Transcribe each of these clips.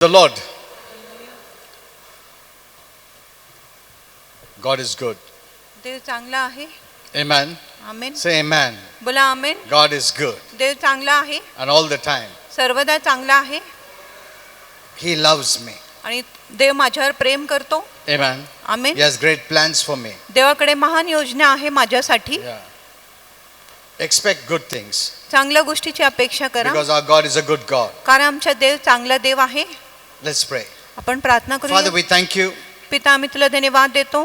The Lord. God is good. देव चांगला आहे. Amen. आमेन. Say amen. बोला आमेन. God is good. देव चांगला आहे. And all the time. सर्वदा चांगला आहे. He loves me. आणि देव माझ्यावर प्रेम करतो. Amen. Amen. He has great plans for me. देवाकडे महान योजना आहे माझ्यासाठी. Yeah. Expect good things. चांगल्या गोष्टीची अपेक्षा करा. Because our God is a good God. कारण आमचा देव चांगला देव आहे. Let's pray. आपण प्रार्थना Father, करूया. we thank you. पिता, आम्ही तुला धन्यवाद देतो.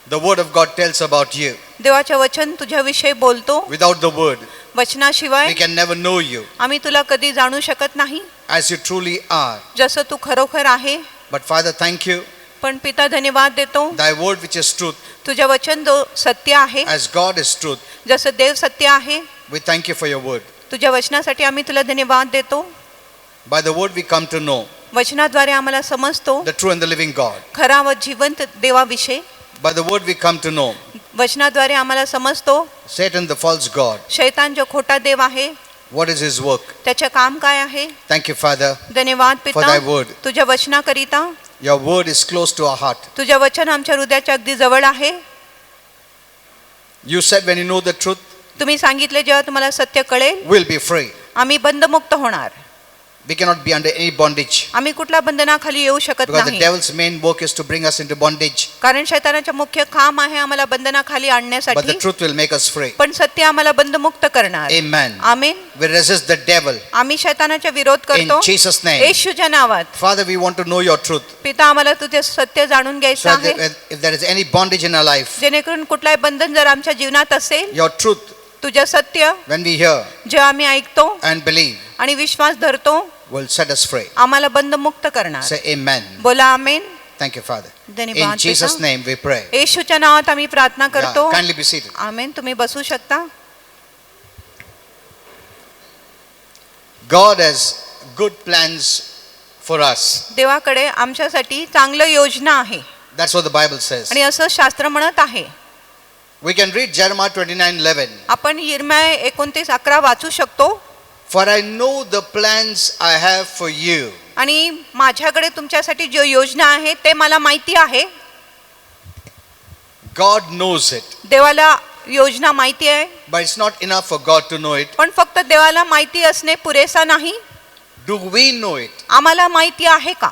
The word of God tells about you. देवाचे वचन तुझ्याविषयी बोलतो. Without the word, वचनाशिवाय we can never know you आम्ही तुला कधी जाणू शकत नाही, as you truly are. जसं तू खरोखर आहे. But Father, thank you. पण पिता, धन्यवाद देतो. Thy word which is truth, तुझे वचन जो सत्य आहे, as God is truth. जसं देव सत्य आहे. We thank you for your word. तुझ्या वचनासाठी आम्ही तुला धन्यवाद देतो. By the word we come to know वचनाद्वारे आम्हाला समजतो the true and the living God. खरा व जिवंत देवाविषयी. By the word we come to know वचनाद्वारे आम्हाला समजतो Satan the false God. शैतान जो खोटा देव आहे, What is his work? त्याचे काम काय आहे. Thank you, Father, धन्यवाद for पिता, thy word. तुझ्या वचनाकरिता. Your word is close to our heart. तुझे वचन आमच्या हृदयाच्या अगदी जवळ आहे. You said when you know the truth, तुम्ही सांगितले जेव्हा तुम्हाला सत्य कळेल we'll be free. आम्ही बंधमुक्त होणार. We cannot be under any bondage. आम्ही कुठल्या बंधनाखाली येऊ शकत Because the नाही. devil's main work is to bring us into bondage. कारण शैतानाचे मुख्य काम आहे आम्हाला बंधनाखाली But आणण्यासाठी. the truth will make us free. पण सत्य आम्हाला बंधमुक्त करणार. Amen. Amen. We resist the devil आम्ही शैतानाचा विरोध in करतो Jesus' name. येशूच्या नावात. Father, we want to know your truth. पिता, आम्हाला तुझे सत्य जाणून So घ्यायचं आहे. that if there is any bondage in our life, जेणेकरून कुठलाही बंधन जर आमच्या जीवनात असेल, your truth, तुझं सत्य when we hear जे आम्ही ऐकतो and believe, आणि विश्वास धरतो, will set us free. आम्हाला बंधमुक्त करणार. Say amen. बोला आमेन. Thank you, Father. In धन्यवाद Jesus' पिता. name we pray. येशूच्या नावात आम्ही प्रार्थना Yeah, करतो. kindly be seated. आमेन. तुम्ही बसू शकता. God has good plans for us. देवाकडे आमच्यासाठी चांगलं योजना आहे That's what the Bible says. आणि असं शास्त्र म्हणत आहे. We can read Jeremiah 29:11. आपण यिर्मया 29:11 वाचू शकतो. For I know the plans I have for you. आणि माझ्याकडे तुमच्यासाठी जो योजना आहे ते मला माहिती आहे. God knows it. देवाला योजना माहिती आहे. But it's not enough for God to know it. पण फक्त देवाला माहिती असणे पुरेसा नाही. Do we know it? आम्हाला माहिती आहे का?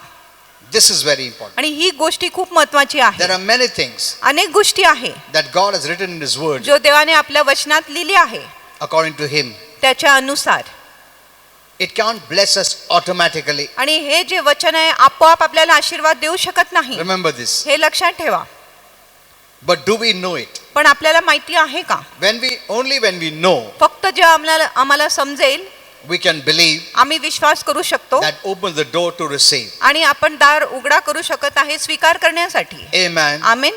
This is very important. आणि ही गोष्टी खूप महत्त्वाची आहे. There are many things अनेक गोष्टी आहे that God has written in His Word जो देवाने आपल्या वचनात लिहिली आहे according to Him. त्याच्या अनुसार. It can't bless us automatically. आणि हे जे वचन आहे आपोआप आपल्याला आशीर्वाद देऊ शकत नाही. Remember this. हे लक्षात ठेवा. But do we know it? पण आपल्याला माहिती आहे का? Only when we know, फक्त जेव्हा आम्हाला समजेल, we can believe. आम्ही विश्वास करू शकतो That opens the door to receive. आणि आपण दार उघडा करू शकत आहे स्वीकार करण्यासाठी. Amen. Amen.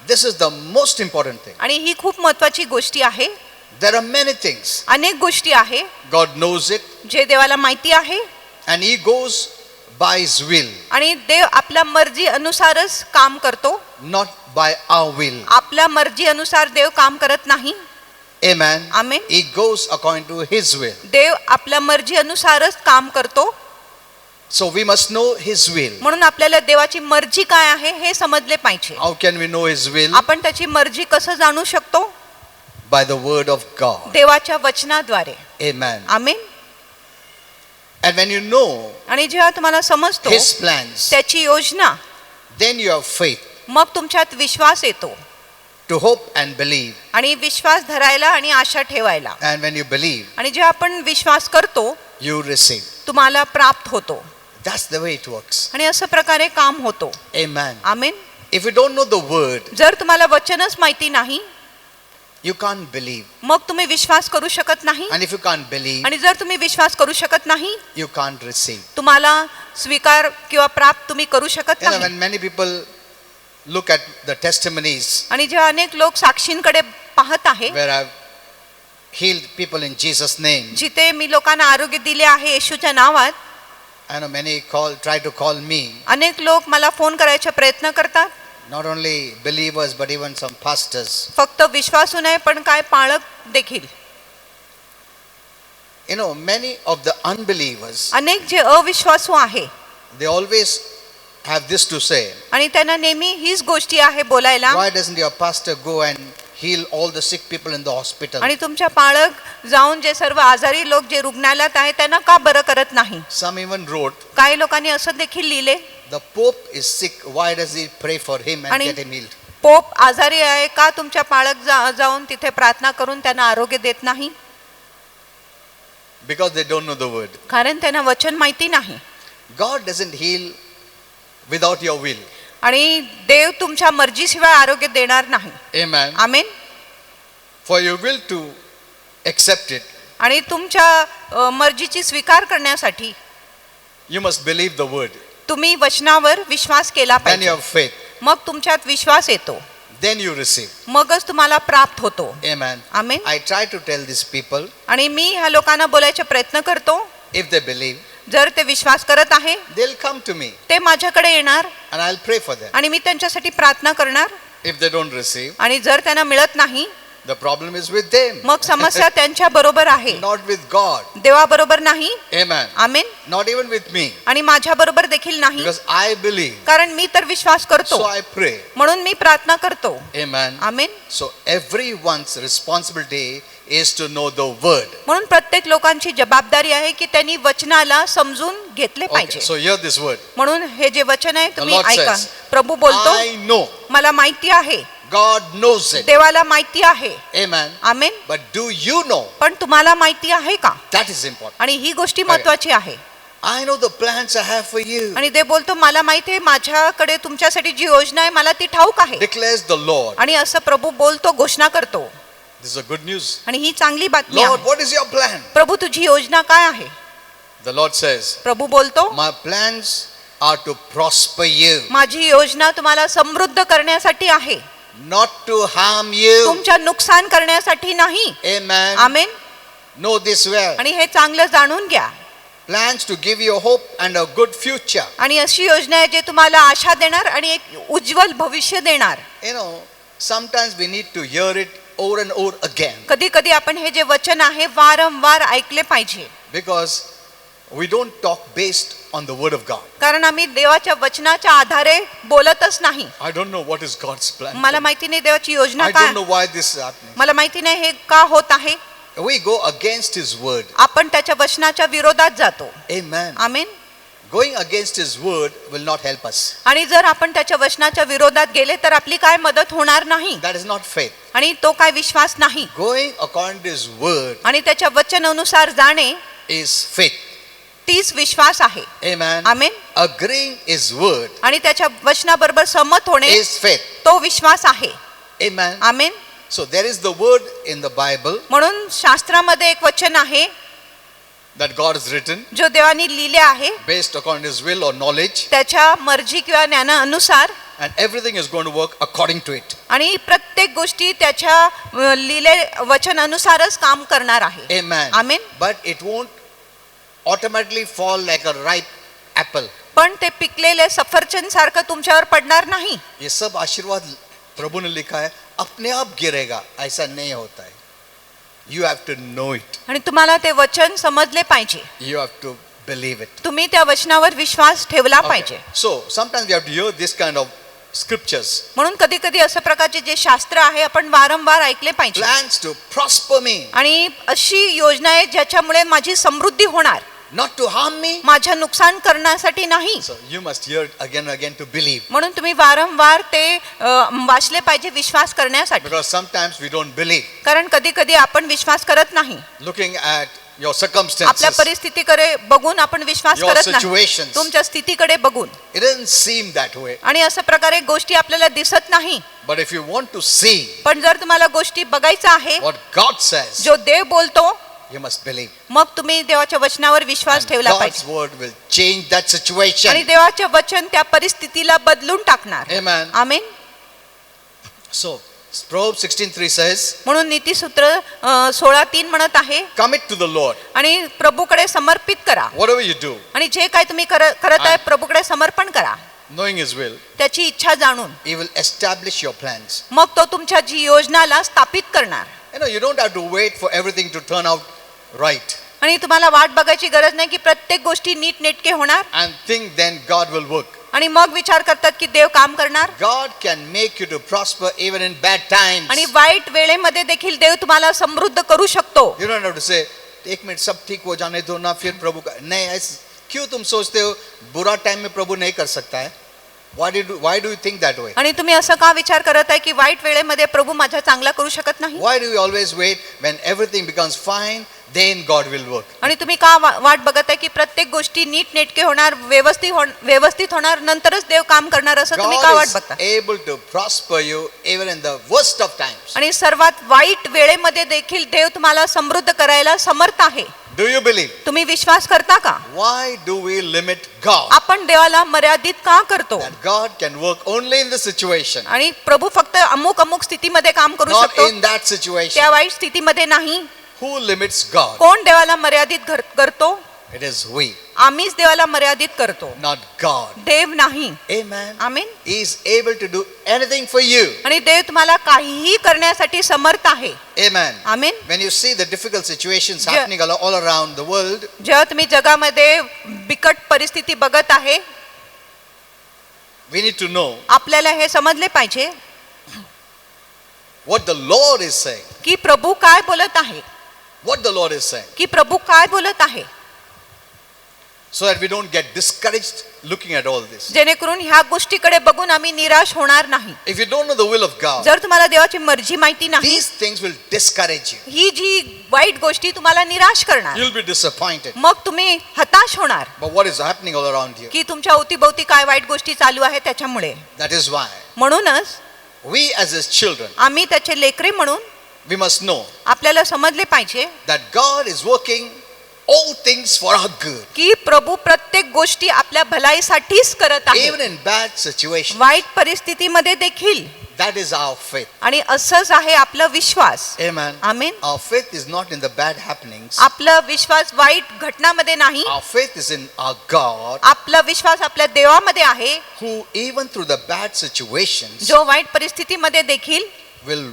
This is the most important thing. आणि ही खूप महत्त्वाची गोष्टी आहे. There are many things. अनेक गोष्टी आहे God knows it जे देवाला माहिती आहे and He goes by His will, आणि देव आपल्या मर्जी अनुसारच काम करतो. not by our will. आपल्या मर्जी अनुसार देव काम करत नाही. Amen. Amen. He goes according to His will. देव आपल्या मर्जी अनुसारच काम करतो. So we must know His will. म्हणून आपल्याला देवाची मर्जी काय आहे हे समजले पाहिजे. How can we know His will? आपण त्याची मर्जी कसं जाणू शकतो? By the word of God. देवाच्या वचनाद्वारे. Amen. Amen. And when you know आणि जेव्हा तुम्हाला समजतो His plans, त्याची योजना, then you have faith मग तुमच्यात विश्वास येतो to hope and believe. आणि विश्वास धरायला आणि आशा ठेवायला. And when you believe, आणि जेव्हा आपण विश्वास करतो you receive. तुम्हाला प्राप्त होतो. That's the way it works. आणि असं प्रकारे काम होतो. Amen. Amen. If you don't know the word, जर तुम्हाला वचनच माहिती नाही, you can't believe. मग तुम्ही विश्वास करू शकत नाही. And if you can't believe, आणि जर तुम्ही विश्वास करू शकत नाही, you can't receive. तुम्हाला स्वीकार किंवा प्राप्त तुम्ही करू शकत You know, नाही. when many people look at the testimonies आणि जेव्हा अनेक लोक साक्षींकडे पाहत आहे, where I've healed people in Jesus' name, जिथे मी लोकांना आरोग्य दिले आहे येशूच्या नावात, I know many try to call me, अनेक लोक मला फोन करायचा प्रयत्न करतात. not only believers but even some pastors. फक्त विश्वासू नाही पण काय पाळक देखील. You know, many of the unbelievers अनेक जे अविश्वासू आहे they always have this to say. आणि त्यांना नेहमी हीच गोष्टी आहे बोलायला. Why doesn't your pastor go and heal all the sick people in the hospital? आणि तुमच्या पालक जाऊन जे सर्व आजारी लोक जे रुग्णालयात आहेत त्यांना का बरं करत नाही? Some even wrote, काही लोकांनी असं देखील लिहिले, the Pope is sick, why does he pray for him and आणि get him healed? पोप आजारी आहे का तुमच्या पालक जाऊन तिथे प्रार्थना करून त्यांना आरोग्य देत नाही? Because they don't know the word. कारण त्यांना वचन माहिती नाही. God doesn't heal without your will. आणि देव तुमच्या मर्जीशिवाय आरोग्य देणार नाही. Amen. Amen. For your will to accept it, आणि तुमच्या मर्जीची स्वीकार करण्यासाठी you must believe the word. तुम्ही वचनावर विश्वास केला Then you पाहिजे. have faith. मग तुमच्यात विश्वास येतो, Then you receive. मगच तुम्हाला प्राप्त होतो. Amen. Amen. I try to tell these people, आणि मी ह्या लोकांना बोलायचा प्रयत्न करतो, if they believe, जर ते विश्वास करत आहे they'll come to me ते माझ्याकडे येणार and I'll pray for them. आणि मी त्यांच्यासाठी प्रार्थना करणार. If they don't receive, आणि जर त्यांना मिळत नाही the problem is with them, मग समस्या त्यांच्या बरोबर आहे, not with God. देवाबरोबर नाही. Amen. Amen. Not even with me. आणि माझ्या बरोबर देखील नाही, Because I believe. कारण मी तर विश्वास करतो, So I pray. म्हणून मी प्रार्थना करतो. Amen. Amen. So everyone's responsibility is to know the word. म्हणून प्रत्येक लोकांची जबाबदारी आहे की त्यांनी वचनाला समजून घेतले Okay, पाहिजे. so hear this word. म्हणून हे जे वचन आहे तुम्ही Lord ऐका. says, प्रभू बोलतो, I know. मला माहिती आहे, God knows it. देवाला माहिती आहे. Amen. Amen. But do you know? पण तुम्हाला माहिती आहे का? That is important. आणि ही गोष्टी महत्वाची आहे. I know the plans I have for you, आणि ते बोलतो, मला माहिती आहे माझ्याकडे तुमच्यासाठी जी योजना आहे मला ती ठाऊक आहे. declares the Lord. आणि असं प्रभू बोलतो, घोषणा करतो. This is a good news. आणि ही चांगली बातमी Lord, आहे. what is your plan? प्रभू तुझी योजना काय आहे? The Lord says, प्रभू बोलतो, my plans are to prosper you, माझी योजना तुम्हाला समृद्ध करण्यासाठी आहे, not to harm you. तुमच्या नुकसान करण्यासाठी नाही. Amen. Amen. Know this well. आणि हे चांगलं जाणून घ्या. Plans to give you hope and a good future. आणि अशी योजना आहे जे तुम्हाला आशा देणार आणि एक उज्ज्वल भविष्य देणार. You know, sometimes we need to hear it over and over again, कधी कधी आपण हे जे वचन आहे वारंवार ऐकले पाहिजे, because we don't talk based on the word of God. कारण आम्ही देवाच्या वचनाच्या आधारे बोलतच नाही. I don't know what is God's plan. मला माहिती नाही देवाची योजना I काय, don't know why this is happening. मला माहिती नाही हे का होत आहे. We go against his word. आपण त्याच्या वचनाच्या विरोधात जातो. Amen. Amen. Going against his word will not help us. आणि जर आपण त्याच्या वचनाच्या विरोधात गेले तर आपली काय मदत होणार नाही. That is not faith. आणि तो काय विश्वास नाही. Going according to his word आणि त्याच्या वचनानुसार जाणे is faith. तीच विश्वास आहे. Amen. आमेन. Agreeing his word आणि त्याच्या वचनाबरोबर सहमत होणे is faith. तो विश्वास आहे. Amen. Amen. So there is the word in the Bible म्हणून शास्त्रामध्ये एक वचन आहे that God has written जो देवाने लिहिले आहे based according to his will or knowledge, त्याच्या मर्जी किंवा ज्ञानानुसार, and everything is going to work according to it. आणि प्रत्येक गोष्टी त्याच्या लिहिले वचनानुसारच काम करणार आहे. Amen. Amen. But it won't automatically fall like a ripe apple. पण ते पिकलेले सफरचंद सारखं तुमच्यावर पडणार नाही. ये सब आशीर्वाद प्रभु ने लिखा है, अपने आप गिरेगा, ऐसा नहीं होता है. You have to know it. आणि तुम्हाला ते वचन समजले पाहिजे. You have to believe it. तुम्ही त्या वचनावर विश्वास ठेवला पाहिजे. So sometimes we have to hear this kind of scriptures. म्हणून कधी कधी असं प्रकारचे जे शास्त्र आहे आपण वारंवार ऐकले पाहिजे. Plans to prosper me, आणि अशी योजना आहे ज्याच्यामुळे माझी समृद्धी होणार, not to harm me. माझ्या नुकसान करण्यासाठी नाही. So you must hear it again and again to believe. म्हणून तुम्ही वारंवार ते वाचले पाहिजे विश्वास करण्यासाठी. Because sometimes we don't believe. कारण कधी कधी आपण विश्वास करत नाही. Looking at your आपल्या circumstances, परिस्थितीकडे बघून आपण विश्वास your करत नाही. situations, तुमच्या स्थितीकडे बघून. it doesn't seem that way. आणि अशा प्रकारे गोष्टी आपल्याला दिसत नाही. But if you want to see पण जर तुम्हाला गोष्टी बघायचं आहे what God says, जो देव बोलतो, you must believe. मग तुम्ही देवाच्या वचनावर विश्वास And ठेवला God's पाहिजे. word will change that situation. आणि देवाचे वचन त्या परिस्थितीला बदलून टाकणार. Amen. आमेन. So Proverbs 16:3 says, म्हणून नीतिसूत्र 16:3 म्हणत आहे, commit to the Lord आणि प्रभूकडे समर्पित करा. whatever you do, आणि जे काय तुम्ही करत आहे प्रभूकडे समर्पण करा. knowing his will. त्याची इच्छा जाणून He will establish your plans. मग तो तुमच्या जी योजनाला स्थापित करणार. You know, you don't have to wait for everything to turn out right. आणि तुम्हाला वाट बघायची गरज नाही की प्रत्येक गोष्टी नीट नेटके होणार and think then God will work. आणि मग विचार करतात की देव काम करणार. God can make you to prosper even in bad times. आणि वाईट वेळेमध्ये देखील देव तुम्हाला समृद्ध करू शकतो. You don't have to say, एक मिनट सब ठीक हो जाने दो ना फिर प्रभु का नहीं ऐसे क्यों तुम सोचते हो बुरा टाइम में प्रभु नहीं कर सकता है? Why do you think that way? आणि तुम्ही असं का विचार करत आहे की वाईट वेळेमध्ये प्रभू माझा चांगला करू शकत नाही? Why do you always wait when everything becomes fine then God will work? आणि तुम्ही का वाट बघत आहे की प्रत्येक गोष्टी नीट नेटके होणार व्यवस्थित होणार नंतरच देव काम करणार असं तुम्ही का God वाट is बघता? able to prosper you even in the worst of times. आणि सर्वात वाईट वेळेमध्ये देखील देव तुम्हाला समृद्ध करायला समर्थ आहे. Do you believe? तुम्ही विश्वास करता का? Why do we limit God? आपण देवाला मर्यादित का करतो? That God can work only in the situation, आणि प्रभू फक्त अमुक स्थितीमध्ये काम करू not शकतो, in that situation. त्या वाईट स्थितीमध्ये नाही. Who limits God? कोण देवाला मर्यादित करतो? It is we, आम्हीच देवाला मर्यादित करतो, not God. देव नाही. Amen. आमीन. He is able to do anything for you. आणि देव तुम्हाला काहीही करण्यासाठी समर्थ आहे. Amen. आमीन. When you see the difficult situations Yeah. happening all around the world, जेव्हा तुम्ही जगामध्ये बिकट परिस्थिती बघत आहे, we need to know आपल्याला हे समजले पाहिजे what the Lord is saying. की प्रभू काय बोलत आहे, What the Lord is saying. की प्रभू काय बोलत आहे, So that we don't get discouraged looking at all this. जेणेकरून ह्या गोष्टीकडे बघून आम्ही निराश होणार नाही. If you don't know the will of God, जर तुम्हाला देवाची मर्जी माहिती नाही, these things will discourage you. ही जी वाईट गोष्टी तुम्हाला निराश करणार, You'll be disappointed. मग तुम्ही हताश होणार But what is happening all around you? की तुमच्या अवतीभोवती काय वाईट गोष्टी चालू आहेत त्याच्यामुळे. That is why म्हणूनच we as his children, आम्ही त्याचे लेकरे म्हणून we must know आपल्याला समजले पाहिजे that God is working all things for our good. की प्रभू प्रत्येक गोष्टी आपल्या भलाईसाठीच करत आहे, Even in bad situations. वाईट परिस्थितीमध्ये देखील. That is our faith. आणि असंच आहे आपला विश्वास. Amen. आमीन. Our faith is not in the bad happenings. आपला विश्वास वाईट घटनामध्ये नाही, Our faith is in our God, आपला विश्वास आपल्या देवामध्ये आहे, who even through the bad situations जो वाईट परिस्थितीमध्ये देखील will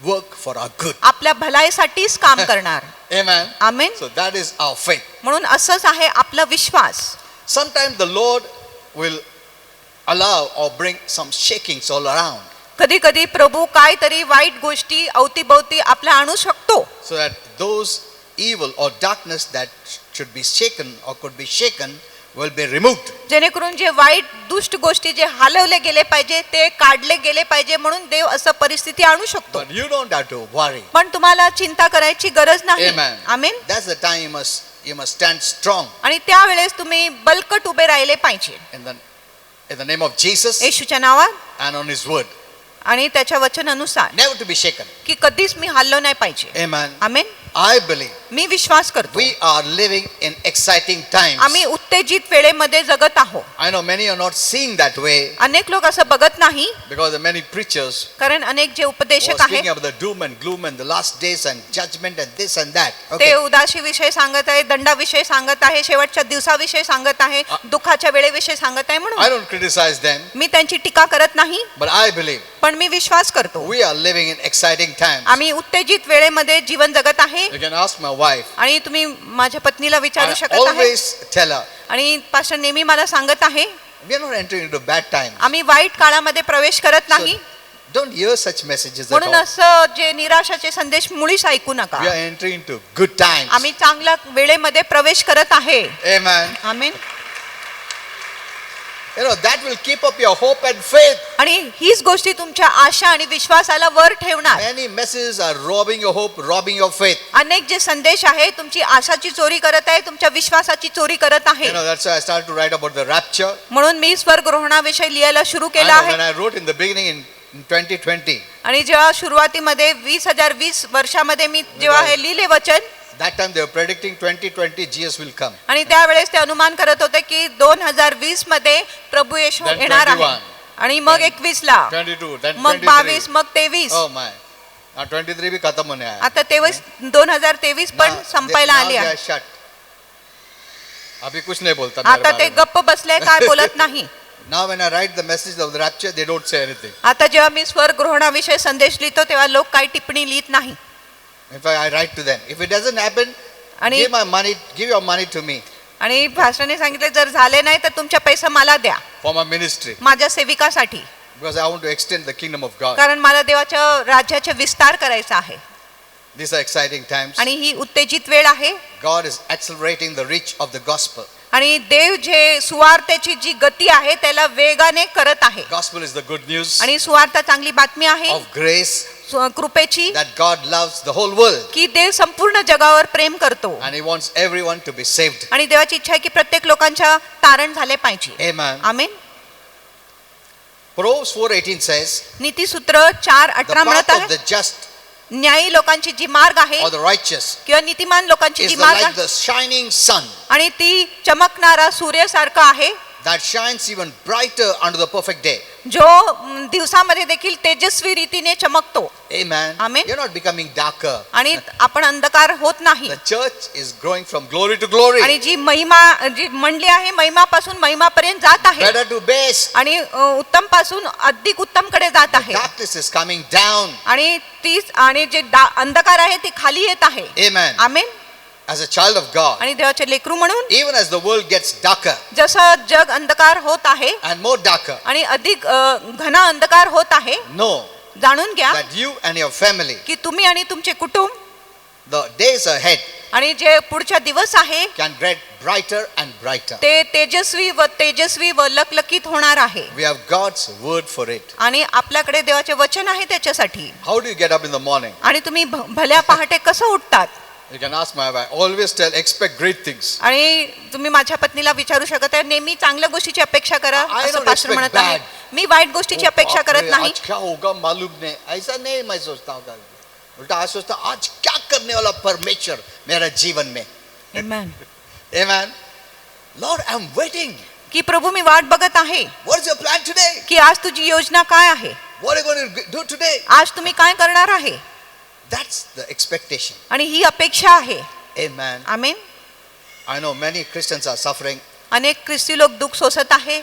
work for our good. आपल्या भलाईसाठीच काम करणार. Amen. Amen. So that is our faith. म्हणून असंच आहे आपला विश्वास. Sometimes the Lord will allow or bring some shakings all around, कधी कधी प्रभू काहीतरी वाईट गोष्टी अवतीभोवती आपल्या आणू शकतो, so that those evil or darkness that should be shaken or could be shaken will be removed. जेणेकरून जे वाईट दुष्ट गोष्टी जे हलवले गेले पाहिजे ते काढले गेले पाहिजे, म्हणून देव असं परिस्थिती आणू शकतो. But you don't have to worry. पण तुम्हाला चिंता करायची गरज नाही. Amen. Amen. That's the time you must stand strong आणि त्यावेळेस तुम्ही बलकट उभे राहिले पाहिजे in the name of Jesus येशूच्या नावात and on his word. आणि त्याच्या वचनानुसार, Never to be shaken. की कधीच मी हललो नाही पाहिजे. Amen. आमेन. I believe मी विश्वास करतो we are living in exciting times. आम्ही उत्तेजित वेळेमध्ये जगत आहोत. I know many are not seeing that way अनेक लोक असं बघत नाही, because the many preachers कारण अनेक जे who are उपदेशक speaking आहेत about the doom and gloom and the last days and judgment and this and that. ते Okay. उदासी विषय सांगत आहे, दंडाविषयी सांगत आहे, शेवटच्या दिवसाविषयी सांगत आहे, दुःखाच्या वेळेविषयी सांगत आहे. I म्हणून don't criticize them, मी त्यांची टीका करत नाही, but I believe पण मी विश्वास करतो we are living in exciting times. आम्ही उत्तेजित वेळेमध्ये जीवन जगत आहे. You can ask my wife. आणि तुम्ही माझ्या पत्नीला विचारू I शकत आहे, always tell her, आणि पास्टर नेहमी मला सांगत आहे, we are not entering into bad times. आम्ही वाईट काळामध्ये प्रवेश करत So नाही. don't hear such messages at म्हणून all. असं जे निराशाचे संदेश मुळीच ऐकू नका. We are entering into good times. आम्ही चांगल्या वेळेमध्ये प्रवेश करत आहे. Amen. Amen. You know, that will keep up your hope and faith. आणि हीच गोष्टी तुमच्या आशा आणि विश्वासाला वर ठेवणार. Many messages are robbing your hope, robbing your faith. अनेक जे संदेश आहे तुमची आशाची चोरी करत आहे, तुमच्या विश्वासाची चोरी करत आहे. You know, that's why I started to write about the rapture. म्हणून मी स्वर्गग्रहणाविषयी लिहायला सुरू I केलं know when आहे. I wrote in the beginning in 2020, आणि जेव्हा सुरुवातीमध्ये 2020 वर्षामध्ये मी जेव्हा हे लिहिले वचन, that time they were predicting 2020 Jesus will come. आणि त्यावेळेस ते अनुमान करत होते की 2020 मध्ये प्रभू येशू Then येणार आहे. 21. आणि मग Then 21 ला, 22, then मग 23. 22, मग 23. Oh my. Now 23 भी खत्म होने आया. आता 2023 पण Now संपायला now आली they आहे. are shut. अभी कुछ नहीं बोलता मेरे आता ते बारे में. गप्प बसले, काय बोलत नाही. Now when I write the message of the rapture, they don't say anything. आता जेव्हा मी स्वर्गग्रहणाविषयी संदेश लिहितो तेव्हा लोक काही टिप्पणी लिहित नाही. In fact, I write to them. If it doesn't happen, आणि Give my money, give your money to me आणि भाषणाने सांगितले जर झाले नाही तर तुमच्या पैसा मला द्या for my ministry माझ्या सेविकासाठी, because I want to extend the kingdom of God. कारण मला देवाच्या राज्याचे विस्तार करायचा आहे. These are exciting times. आणि ही उत्तेजित वेळ आहे. God is accelerating the reach of the gospel. आणि देव जे सुवार्तेची जी गती आहे त्याला वेगाने करत आहे. Gospel is the good news आणि सुवार्ता चांगली बातमी आहे of grace कृपेची, that God loves the whole world की देव संपूर्ण जगावर प्रेम करतो and He wants everyone to be saved. आणि देवाची इच्छा आहे की प्रत्येक लोकांच्या तारण झाले पाहिजे. Amen. Amen. Proverbs 4:18 says, नीतिसूत्र 4:18 the म्हणत path of आहे the just न्यायी लोकांची जी मार्ग आहे or the righteous किंवा नीतिमान लोकांची is जी the मार्ग like आहे the shining sun आणि ती चमकणारा सूर्यासारखं आहे that shines even brighter unto the perfect day. जो दिवसामध्ये देखील तेजस्वी रीतीने चमकतो. Amen. Amen. You're not becoming darker. आणि आपण अंधकार होत नाही. The church is growing from glory to glory, आणि जी मंडली आहे महिमापासून महिमापर्यंत जात आहे better to base. आणि उत्तम पासून अधिक उत्तम कडे जात आहे. Darkness is coming down. आणि जे अंधकार आहे ती खाली येत आहे. Amen. Amen. As a child of God, आणि देवाचे लेकरू म्हणून even as the world gets darker जसं जग अंधकार होत आहे and more darker, आणि अधिक घना अंधकार होत आहे, know जाणून घ्या that you and your family, की तुम्ही आणि तुमचे कुटुंब the days ahead आणि जे पुढच्या दिवस आहे can get brighter and brighter. ते तेजस्वी व लखलखीत होणार आहे. We have God's word for it. आणि आपल्याकडे देवाचे वचन आहे त्याच्यासाठी. How do you get up in the morning? आणि तुम्ही भल्या पहाटे कसं उठतात? You can ask my wife. I always tell, expect great things. आणि तुम्ही माझ्या पत्नीला विचारू शकत आहे नेहमी चांगल्या गोष्टीची अपेक्षा करा I असं don't पास्टर expect म्हणत bad. आहे. मी वाईट गोष्टीची अपेक्षा बाप रे, करत नाही. आज क्या होगा मालूम नहीं. ऐसा नहीं मैं सोचता हूँ. उल्टा आज सोचता हूँ, आज क्या करने वाला परमेश्वर मेरा जीवन में. Amen. Amen. Lord, I'm waiting. की प्रभू मी वाट बघत आहे What is your plan today? की आज तुझी योजना काय आहे, What are you going to do today? आज तुम्ही काय करणार आहे. That's the expectation. आणि ही अपेक्षा आहे. Amen. Amen. I know many Christians are suffering अनेक ख्रिस्ती लोक दुःख सोसत आहे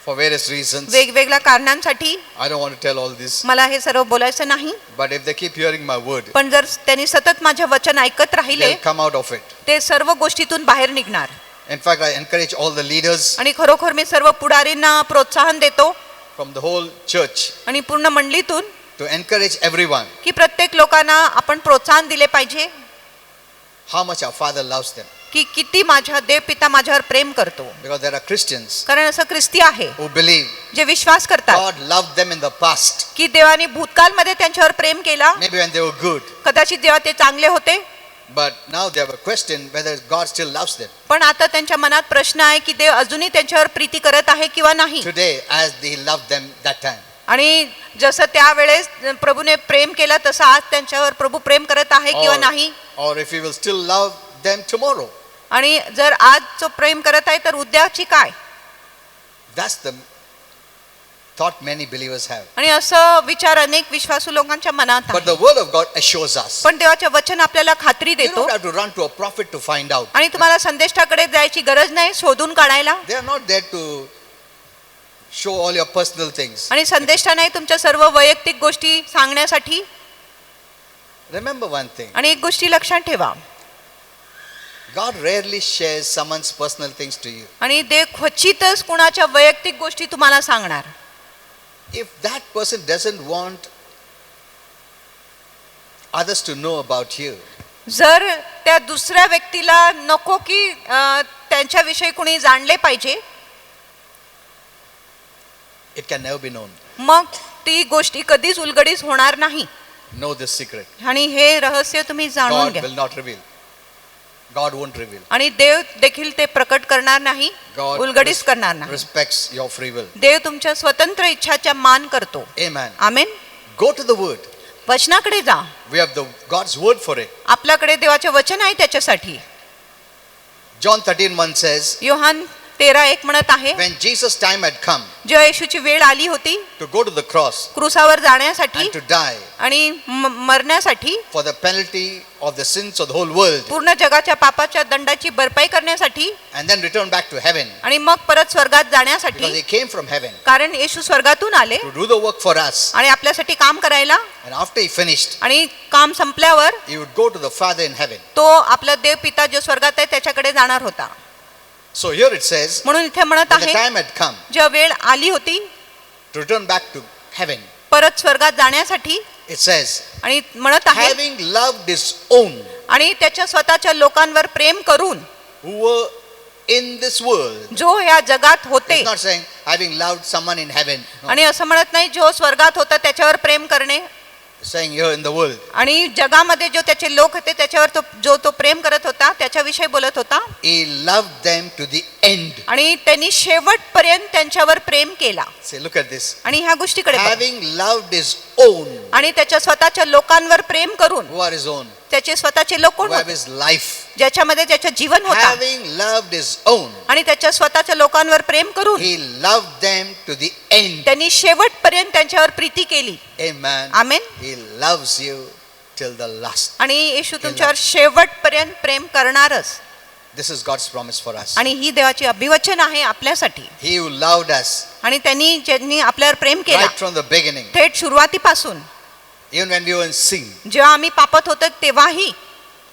for various reasons. वेगवेगळ्या कारणांसाठी. I don't want to tell all this. मला हे सर्व बोलायचं नाही, But if they keep hearing my word, पण जर त्यांनी सतत माझे वचन ऐकत राहिले they'll come out of it. ते सर्व गोष्टीतून बाहेर निघणार. In fact, I encourage all the leaders आणि खरोखर मी सर्व पुढारींना प्रोत्साहन देतो from the whole church आणि पूर्ण मंडळीतून to encourage everyone की प्रत्येक लोकांना आपण प्रोत्साहन दिले पाहिजे how much our Father loves them. की किती माझा देव पिता माझ्यावर प्रेम करतो. Because there are Christians कारण असं ख्रिस्ती आहे who believe जे विश्वास करतात God loved them in the past. की देवाने भूतकाळमध्ये त्यांच्यावर प्रेम केला, Maybe when they were good. कदाचित जेव्हा ते चांगले होते, But now they have a question whether God still loves them. पण आता त्यांच्या मनात प्रश्न आहे की देव अजूनही त्यांच्यावर प्रीती करत आहे किंवा नाही. Today, as He loved them that time. आणि जसं त्यावेळेस प्रभूने प्रेम केलं तसं आज त्यांच्यावर प्रभू प्रेम करत आहे किंवा नाही. Or if He will still love them tomorrow. आणि जर आज जो प्रेम करत आहे तर उद्याची काय. That's the thought many believers have. आणि असं विचार अनेक विश्वासू लोकांच्या मनात But आहे. the word of God assures us. पण देवाचे वचन आपल्याला खात्री You देतो don't have to run to a prophet to find out. आणि तुम्हाला संदेष्टाकडे जायची गरज नाही शोधून काढायला. They are not there to show all your personal things. आणि संदेष्टा नाही तुमच्या सर्व वैयक्तिक गोष्टी सांगण्यासाठी. Remember one thing. आणि एक गोष्टी लक्षात ठेवा, God rarely shares someone's personal things to you. आणि देव क्वचितच कुणाच्या वैयक्तिक गोष्टी तुम्हाला सांगणार. If that person doesn't want others to know about you, जर त्या दुसऱ्या व्यक्तीला नको की त्यांच्याविषयी कुणी जाणले पाहिजे, it can never be known. मग ती गोष्टी कधीच उलगडीच होणार नाही. Know this secret. आणि हे रहस्य तुम्ही जाणून God घ्या. will not reveal. God won't reveal. आणि देव देखील ते प्रकट करणार नाही, God उलगडीच करणार नाही. respects your free will. देव तुमच्या स्वतंत्र इच्छाचा मान करतो. Amen. Amen. Go to the word. वचनाकडे जा. We have God's word for it. आपल्याकडे देवाचे वचन आहे त्याच्यासाठी. John 13:1 says, योहान 13:1 म्हणत आहे, when Jesus' time had come जेव्हा येशूची वेळ आली होती to go to the cross क्रूसावर जाण्यासाठी and to die आणि मरण्यासाठी, for the penalty of the sins of the whole world, पूर्ण जगाच्या पापाच्या दंडाची भरपाई करण्यासाठी and then return back to heaven, आणि मग परत स्वर्गात because जाण्यासाठी, he came from heaven कारण येशू स्वर्गातून आले to do the work for us. आणि आपल्यासाठी काम करायला, And after he finished, आणि काम संपल्यावर he would go to the Father in heaven. तो आपला देव पिता जो स्वर्गात आहे त्याच्याकडे जाणार होता. So here it says, म्हणून इथे म्हणत when the आहे, time had come जेव्हा वेळ आली होती to return back to heaven, परत स्वर्गात जाण्यासाठी, it says, आणि म्हणत आहे, having loved his own आणि त्याच्या स्वतःच्या लोकांवर प्रेम करून, who were in this world. जो ह्या जगात होते, It's not saying having loved someone in heaven. No. आणि असं म्हणत नाही जो स्वर्गात होता त्याच्यावर प्रेम करणे, It's saying here in the world. आणि जगामध्ये जो त्याचे लोक होते त्याच्यावर तो प्रेम करत होता त्याच्याविषयी बोलत होता. He loved them to the end. आणि त्यांनी शेवटपर्यंत त्यांच्यावर प्रेम केला. Say, look at this. आणि ह्या गोष्टीकडे बघा. Having loved his own. आणि त्याच्या स्वतःच्या लोकांवर प्रेम करून, Who are his own? त्याचे स्वतःचे लोक कोण Who have होते? his life. ज्याच्यामध्ये त्याचं जीवन होता, Having loved his own, आणि त्याच्या स्वतःच्या लोकांवर प्रेम करून he loved them to the end. त्यांनी शेवटपर्यंत त्यांच्यावर प्रीती केली. Amen. Amen. He loves you till the last. आणि येशू तुमच्यावर शेवटपर्यंत प्रेम करणारच. This is God's promise for us. आणि ही देवाची अभिवचन आहे आपल्यासाठी. He who loved us आणि ज्यांनी आपल्यावर प्रेम केला right from the beginning, थेट सुरुवातीपासून, even when we were in sin, जेव्हा आम्ही पापात होतो तेव्हाही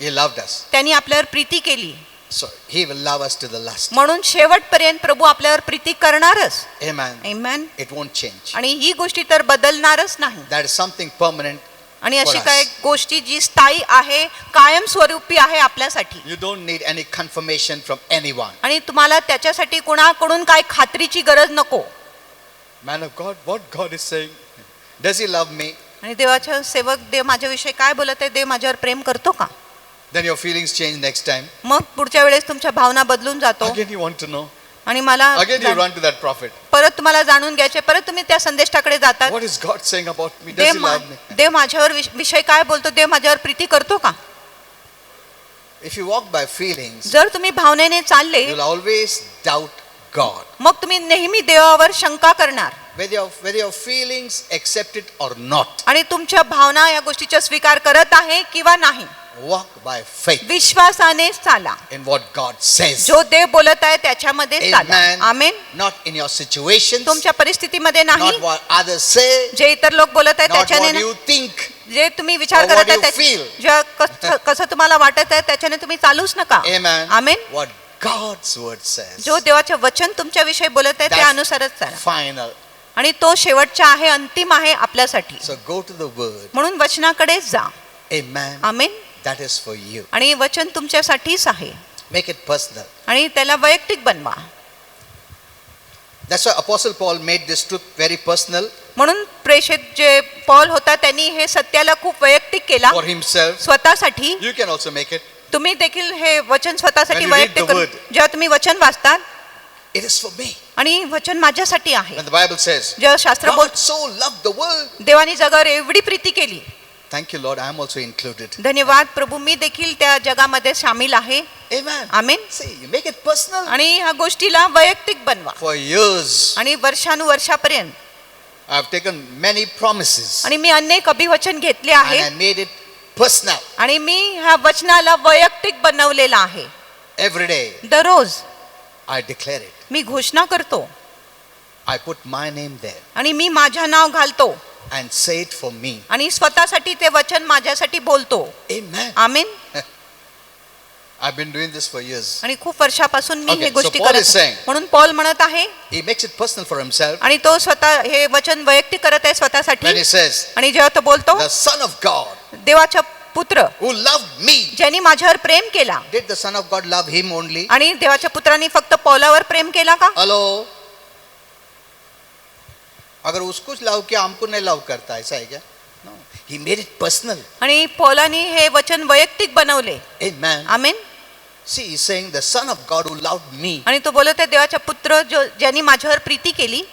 he loved us. त्यांनी आपल्यावर प्रीती केली. So he will love us to the last. म्हणून शेवटपर्यंत प्रभू आपल्यावर प्रीती करणारच. Amen. Amen. It won't change. आणि ही गोष्टी तर बदलणारच नाही. That is something permanent. आणि अशी for us. काय गोष्टी जी स्थायी आहे, कायमस्वरूपी आहे आपल्यासाठी. You don't need any confirmation from anyone. आणि तुम्हाला त्याच्यासाठी कुणाकडून काय खात्रीची गरज नको. Man of God, what God is saying? Does he love me? आणि देवाचा सेवक, देव माझ्याविषयी काय बोलत आहे, देव माझ्यावर प्रेम करतो का? Then your feelings change next time. मग पुढच्या वेळेस तुमच्या भावना बदलून जातो. Again you want to know. आणि मला Again you run to that prophet. परत तुम्हाला जाणून घ्यायचे, परत तुम्ही त्या संदेष्टाकडे जातात. What is God saying about me? Does he love me? देव माझ्यावर विषय काय बोलतो, देव माझ्यावर प्रीती करतो का? If you walk by feelings, जर तुम्ही भावनेने चालले, you'll always doubt God. मग तुम्ही नेहमी देवावर शंका करणार. Whether your feelings accept it or not. आणि तुमच्या भावना या गोष्टीचा स्वीकार करत आहे किंवा नाही. Walk by faith विश्वासाने चाला. in what God says. जो देव बोलत आहे त्याच्यामध्ये चाला. Amen. Amen. Not in your situations, तुमच्या परिस्थितीमध्ये नाही, not what others say, जे इतर लोक बोलत आहेत not त्याच्याने what नाही, you think. जे तुम्ही विचार or करत what आहे you feel. कसं तुम्हाला वाटत आहे त्याच्याने तुम्ही चालूच नका. Amen. Amen. What God's word says. जो देवाचे वचन तुमच्या विषयी बोलत आहे That's त्यानुसारच चाला. final. आणि तो शेवटचा आहे, अंतिम आहे आपल्यासाठी. So go to the word. म्हणून वचनाकडे जा. Amen. Amen. That is for you. आणि वचन तुमच्यासाठीच आहे. Make it personal. आणि त्याला वैयक्तिक बनवा. That's why Apostle Paul made this truth very personal म्हणून प्रेषित जे पौल होता त्यांनी हे सत्याला खूप वैयक्तिक केला for himself. स्वतःसाठी. You can also make it. तुम्ही देखील हे वचन स्वतःसाठी When you read वैयक्तिक the करू. word. जेव्हा तुम्ही वचन वाचतात, It is for me. आणि वचन माझ्यासाठी आहे. When the Bible says, जेव्हा शास्त्र बोल, God so loved the world. देवाने जगावर एवढी प्रीती केली. Thank you, Lord. I am also included. धन्यवाद प्रभू, मी देखील त्या जगामध्ये सामील आहे. Amen. Amen. See, you make it personal. आणि ह्या गोष्टीला वैयक्तिक बनवा. For years, आणि वर्षानुवर्षापर्यंत I have taken many promises आणि मी अनेक अभिवचन घेतले and I आहे made it personal. आणि मी ह्या वचनाला वैयक्तिक बनवलेला आहे. Every day, दररोज I declare it. मी घोषणा करतो I put my name there आणि मी माझ्या नाव घालतो and say it for me. आणि स्वतःसाठी ते वचन माझ्यासाठी बोलतो. Amen. Amen. I've been doing this for years. आणि खूप वर्षापासून मी Okay, हे so गोष्टी Paul करत is saying- म्हणून पौल म्हणत आहे, He makes it personal for himself आणि तो स्वतः हे वचन वैयक्तिक करत आहे स्वतःसाठी. when he says, आणि जेव्हा तो बोलतो, the Son of God देवाचा पुत्र who loved me. ज्यांनी माझ्यावर प्रेम केला. Did the Son of God love him only? आणि देवाच्या पुत्रांनी फक्त पौलावर प्रेम केला का? हेलो, अगर उसको लव किया हमको नहीं लव करता, ऐसा है क्या? No. He made it personal. आणि पौलानी हे वचन वैयक्तिक बनवले. Amen. Amen. See, he's saying the Son of God who loved me. आणि तो बोलत आहे देवाचा पुत्र ज्यांनी माझ्यावर प्रीती केली.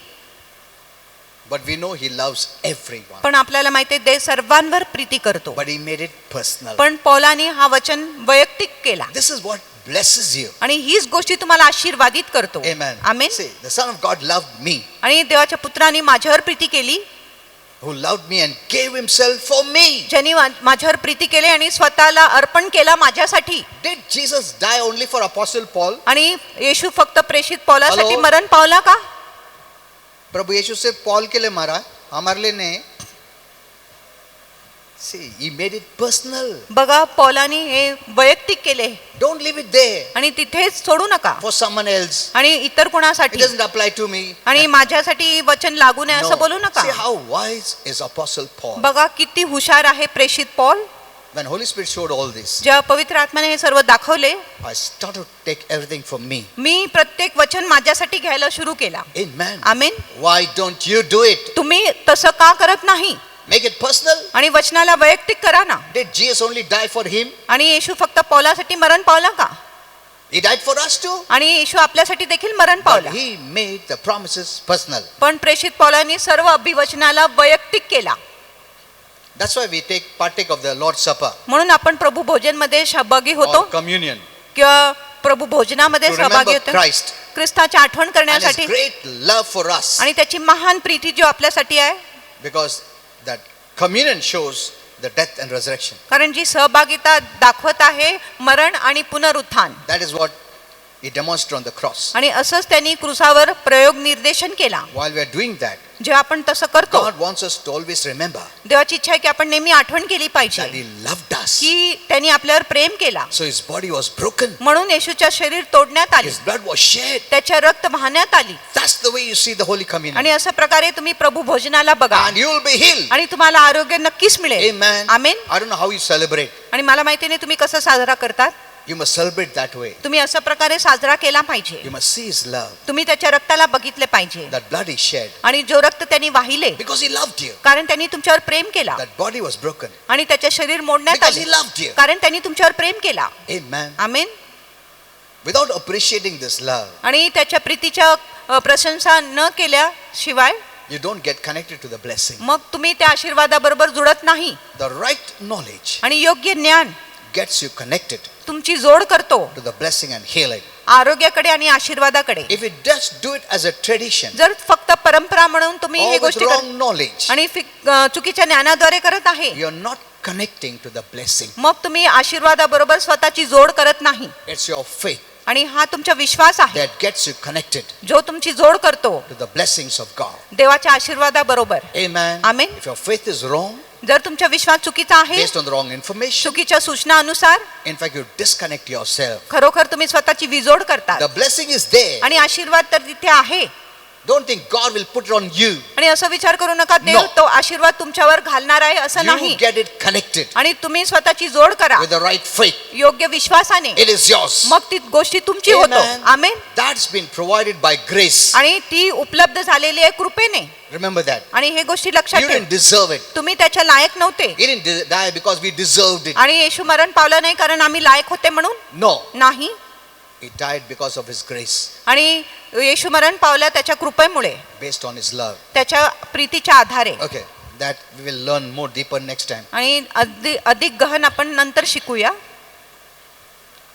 But we know he loves everyone. पण आपल्याला माहिती आहे देव सर्वांवर प्रीती करतो. But he made it personal. पण पौलानी हा वचन वैयक्तिक केला. This is what blesses you. आणि हीच गोष्टी तुम्हाला आशीर्वादित करतो. Amen. Amen. See, the Son of God loved me, आणि देवाच्या पुत्राने माझ्यावर प्रीती केली, who loved me and gave himself for me. ज्यांनी माझ्यावर प्रीती केली आणि स्वतःला अर्पण केला माझ्यासाठी. Did Jesus die only for Apostle Paul? आणि येशू फक्त प्रेषित पौलासाठी Hello? मरण पावला का? प्रभु यीशु से पॉल के लिए मारा, हमारे लिए नहीं. See, he made it personal. बघा, पौलाने हे वैयक्तिक केले Don't leave it there आणि तिथेच सोडू नका. for someone else. आणि इतर It कोणासाठी doesn't apply to me. आणि माझ्यासाठी वचन लागू नये असं बोलू No. नका. See how wise is Apostle Paul. बघा किती हुशार आहे प्रेषित Paul. When Holy Spirit showed all this, जेव्हा पवित्र आत्म्याने हे सर्व दाखवले, I started to take everything for me. मी प्रत्येक वचन माझ्यासाठी घ्यायला सुरू केला. Amen. Amen. Why don't you do it? तुम्ही तसं का करत नाही? Make it personal. आणि वचनाला वैयक्तिक करा ना. Did Jesus only die for him? आणि येशू फक्त पौलासाठी मरण पावला का? He died for us too. आणि येशू आपल्यासाठी देखील मरण But पावला. he made the promises personal. पण प्रेषित पौलांनी सर्व अभिवचनाला वैयक्तिक केला. That's why we partake of the Lord's Supper म्हणून आपण प्रभू भोजन मध्ये सहभागी or होतो communion किंवा प्रभू भोजनामध्ये to सहभागी remember होतो Christ ख्रिस्ताची आठवण and His करण्यासाठी great love for us. आणि त्याची महान प्रीती जो आपल्यासाठी आहे. Because that communion shows the death and resurrection. कारण जी सहभागिता दाखवत आहे मरण आणि पुनरुत्थान. That is what He demonstrated on the cross. आणि असंच त्यांनी क्रूसावर प्रयोग निर्देशन केला. While we are doing that, जे आपण तसं करतो, God wants us to always remember देवाची इच्छा आहे की आपण नेहमी आठवण केली that पाहिजे He loved us. की त्यांनी आपल्यावर प्रेम केला. So His body was broken. म्हणून येशूच्या शरीर तोडण्यात आले, His blood was shed. त्याच्या रक्त वाहण्यात आली. That's the way you see the Holy Communion. आणि अशा प्रकारे तुम्ही प्रभू भोजनाला बघा And you will be healed. आणि तुम्हाला आरोग्य नक्कीच मिळेल. Amen. Amen. I don't know how you celebrate. आणि मला माहिती नाही तुम्ही कसं साजरा करतात. You must celebrate that way. तुम्ही अशा प्रकारे साजरा केला पाहिजे. You must see His love. तुम्ही त्याच्या रक्ताला बघितले पाहिजे. That blood He shed आणि जो रक्त त्यांनी वाहिले because He loved you. कारण त्यांनी तुमच्यावर प्रेम केला. That body was broken आणि त्याचे शरीर मोडण्यात because आले He loved you. कारण त्यांनी तुमच्यावर प्रेम केला. Amen. Amen. Without appreciating this love, आणि त्याच्या प्रीतीच्या प्रशंसा न केल्याशिवाय you don't get connected to the blessing. मग तुम्ही त्या आशीर्वादाबरोबर जुळत नाही. The right knowledge आणि योग्य ज्ञान gets you connected तुमची जोड करतो to the blessing and healing. आरोग्याकडे आणि आशीर्वादाकडे. If you just do it as a tradition जर फक्त परंपरा म्हणून तुम्ही or हे with गोष्टी wrong knowledge, आणि चुकीच्या ज्ञानाद्वारे करत आहे, you're not connecting to the blessing. मग तुम्ही आशीर्वादाबरोबर स्वतःची जोड करत नाही. It's your faith आणि हा तुमचा विश्वास आहे that gets you connected जो तुमची जोड करतो to the blessings of God. देवाच्या आशीर्वादाबरोबर. Amen. Amen. If your faith is wrong, जर तुमचा विश्वास चुकीचा आहे, based on the wrong information, चुकीच्या सूचनानुसार, in fact, you disconnect yourself. खरोखर तुम्ही स्वतःची विजोड करता. The blessing is there. आणि आशीर्वाद तर तिथे आहे. Don't think God will put it on you. आणि असं विचार करू नका देव No. तो आशीर्वाद तुमच्यावर घालणार आहे असं नाही. You get it connected आणि तुम्ही स्वतःची जोड करा with the right faith. योग्य विश्वासाने. It is yours. मग ती गोष्टी तुमची होतो. Amen. Amen. That's been provided by grace. आणि ती उपलब्ध झालेली आहे कृपेने. Remember that. आणि हे गोष्टी लक्षात You ठेवा. didn't deserve it. तुम्ही त्याच्या लायक नव्हते. He didn't die because we deserved it. आणि येशू मरण पावलं नाही कारण आम्ही लायक होते म्हणून No. नाही. He died because of His grace, आणि येशू मरण पावला त्याच्या कृपेमुळे, based on His love. त्याच्या प्रीतीच्या आधारे. Okay. That we will learn more deeper next time. आणि अधिक गहन आपण नंतर शिकूया.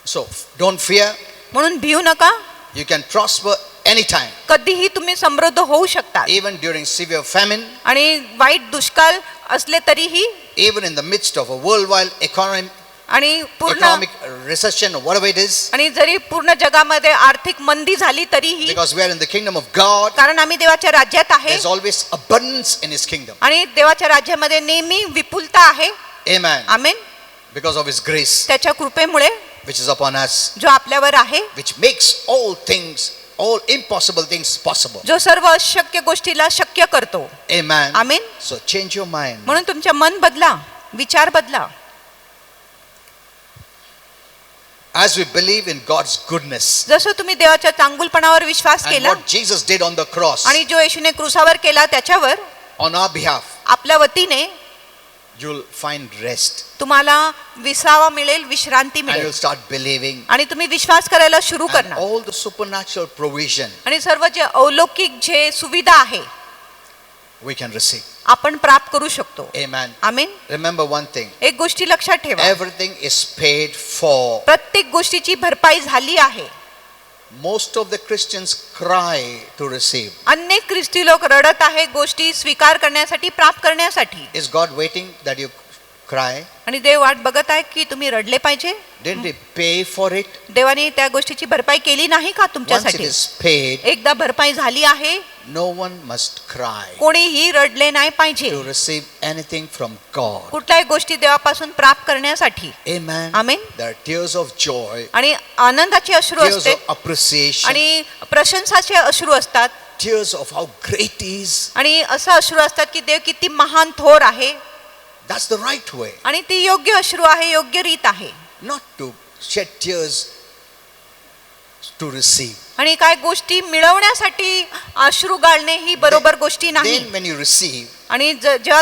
So, don't fear. म्हणून भिऊ नका. You can prosper anytime. कधीही तुम्ही समृद्ध होऊ शकता. Even during severe famine, आणि वाईट दुष्काळ असले तरीही, even in the midst of a worldwide आणि पूर्ण economic recession or whatever it is, आणि जरी पूर्ण जगामध्ये आर्थिक मंदी झाली तरीही, because we are in the kingdom of God, कारण आम्ही देवाच्या राज्यात आहे there's always abundance in His kingdom. आणि देवाच्या राज्यामध्ये नेहमी विपुलता आहे. Amen. Amen. Because of His grace, त्याच्या कृपेमुळे which is upon us, जो आपल्यावर आहे, which makes all things, all impossible things possible. जो सर्व अशक्य गोष्टीला शक्य करतो. Amen. Amen. So change your mind. म्हणून तुमचे मन बदला, विचार बदला. As we believe in God's goodness जसं तुम्ही देवाच्या चांगुलपणावर विश्वास and केला what Jesus did on the cross आणि जो येशूने क्रूसावर केला त्याच्यावर on our behalf, आपल्या वतीने, you'll find rest तुम्हाला विसावा मिळेल, विश्रांती and मिळेल. you'll start believing, आणि तुम्ही विश्वास करायला सुरू and करणार. all the supernatural provision आणि सर्व जे अलौकिक जे सुविधा आहे we can receive. आपण प्राप्त करू शकतो. Amen. आमेन. Remember one thing. एक गोष्टी लक्षात ठेवा, Everything is paid for. प्रत्येक गोष्टीची भरपाई झाली आहे. Most of the Christians cry to receive. अनेक ख्रिस्ती लोक रडत आहे गोष्टी स्वीकार करण्यासाठी, प्राप्त करण्यासाठी. Is God waiting that you cry? आणि देव वाट बघत आहे की तुम्ही रडले पाहिजे. Didn't He pay for it? देवाने त्या गोष्टीची भरपाई केली नाही का Once it तुमच्यासाठी? is paid, एकदा भरपाई झाली आहे, no one must cry कोणीही रडले नाही पाहिजे to receive anything from God. कुठल्याही गोष्टी देवापासून प्राप्त करण्यासाठी. Amen. Amen. There are tears of joy, आणि आनंदाचे अश्रू tears असते of appreciation, आणि प्रशंसाचे अश्रू असतात tears of how great He is. आणि असं अश्रू असतात की देव किती महान थोर आहे. That's the right way. आणि ती योग्य अश्रू आहे, योग्य रीत आहे. Not to shed tears to receive. आणि काय गोष्टी मिळवण्यासाठी अश्रू गाळणे ही बरोबर गोष्टी नाही. Then when you receive, आणि जेव्हा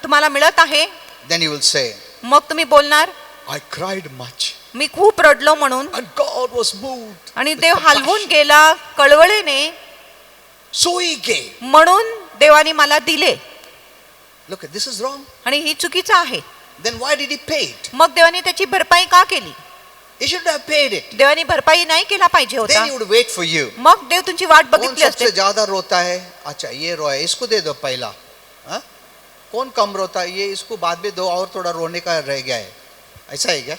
तुम्हाला मिळत आहे, then you will say, मग तुम्ही बोलणार, I cried much मी खूप रडलो म्हणून. and God was moved. आणि with देव हलवून compassion. गेला कळवळीने, So He gave. म्हणून देवाने मला दिले. Look, this is wrong. आणि ही चुकीचं आहे. Then why did He pay it? मग देवाने त्याची भरपाई का केली? He should have paid it. देवाने भरपाई नाही केला पाहिजे होता. Then He would wait for you. मग देव तुमची वाट कौन बघितली असते. सबसे ज्यादा रोता है? अच्छा ये रोया, इसको दे दो पहला. हाँ? कौन कम रोता है? ये इसको बाद में दो, और थोड़ा रोने का रह गया है. ऐसा है क्या?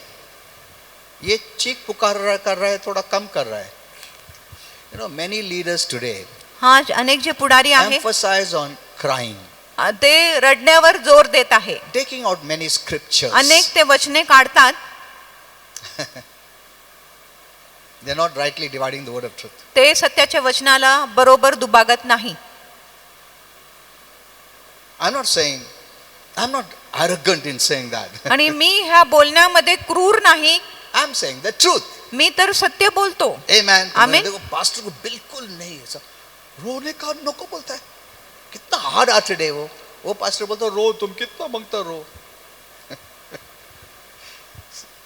ये चीख पुकार रहा कर रहा है, थोड़ा कम कर रहा है. You know, many leaders today हा अनेक जे पुढारी आहे emphasize on crying, ते रडण्यावर जोर देत आहे. taking out many scriptures. अनेक ते वचने काढतात. They're not rightly dividing the word of truth. ते सत्याच्या वचनाला बरोबर दुभागत नाही. I'm not arrogant in saying that. आणि मी ह्या बोलण्यामध्ये क्रूर नाही, I'm saying the truth. मी तर सत्य बोलतो. Amen. Amen. देखो पास्टर को बिल्कुल नहीं ऐसा रोने का नको बोलता है. कितना हार्ड हार्टेड है वो पास्टर बोलता रो, तुम कितना मांगता रो.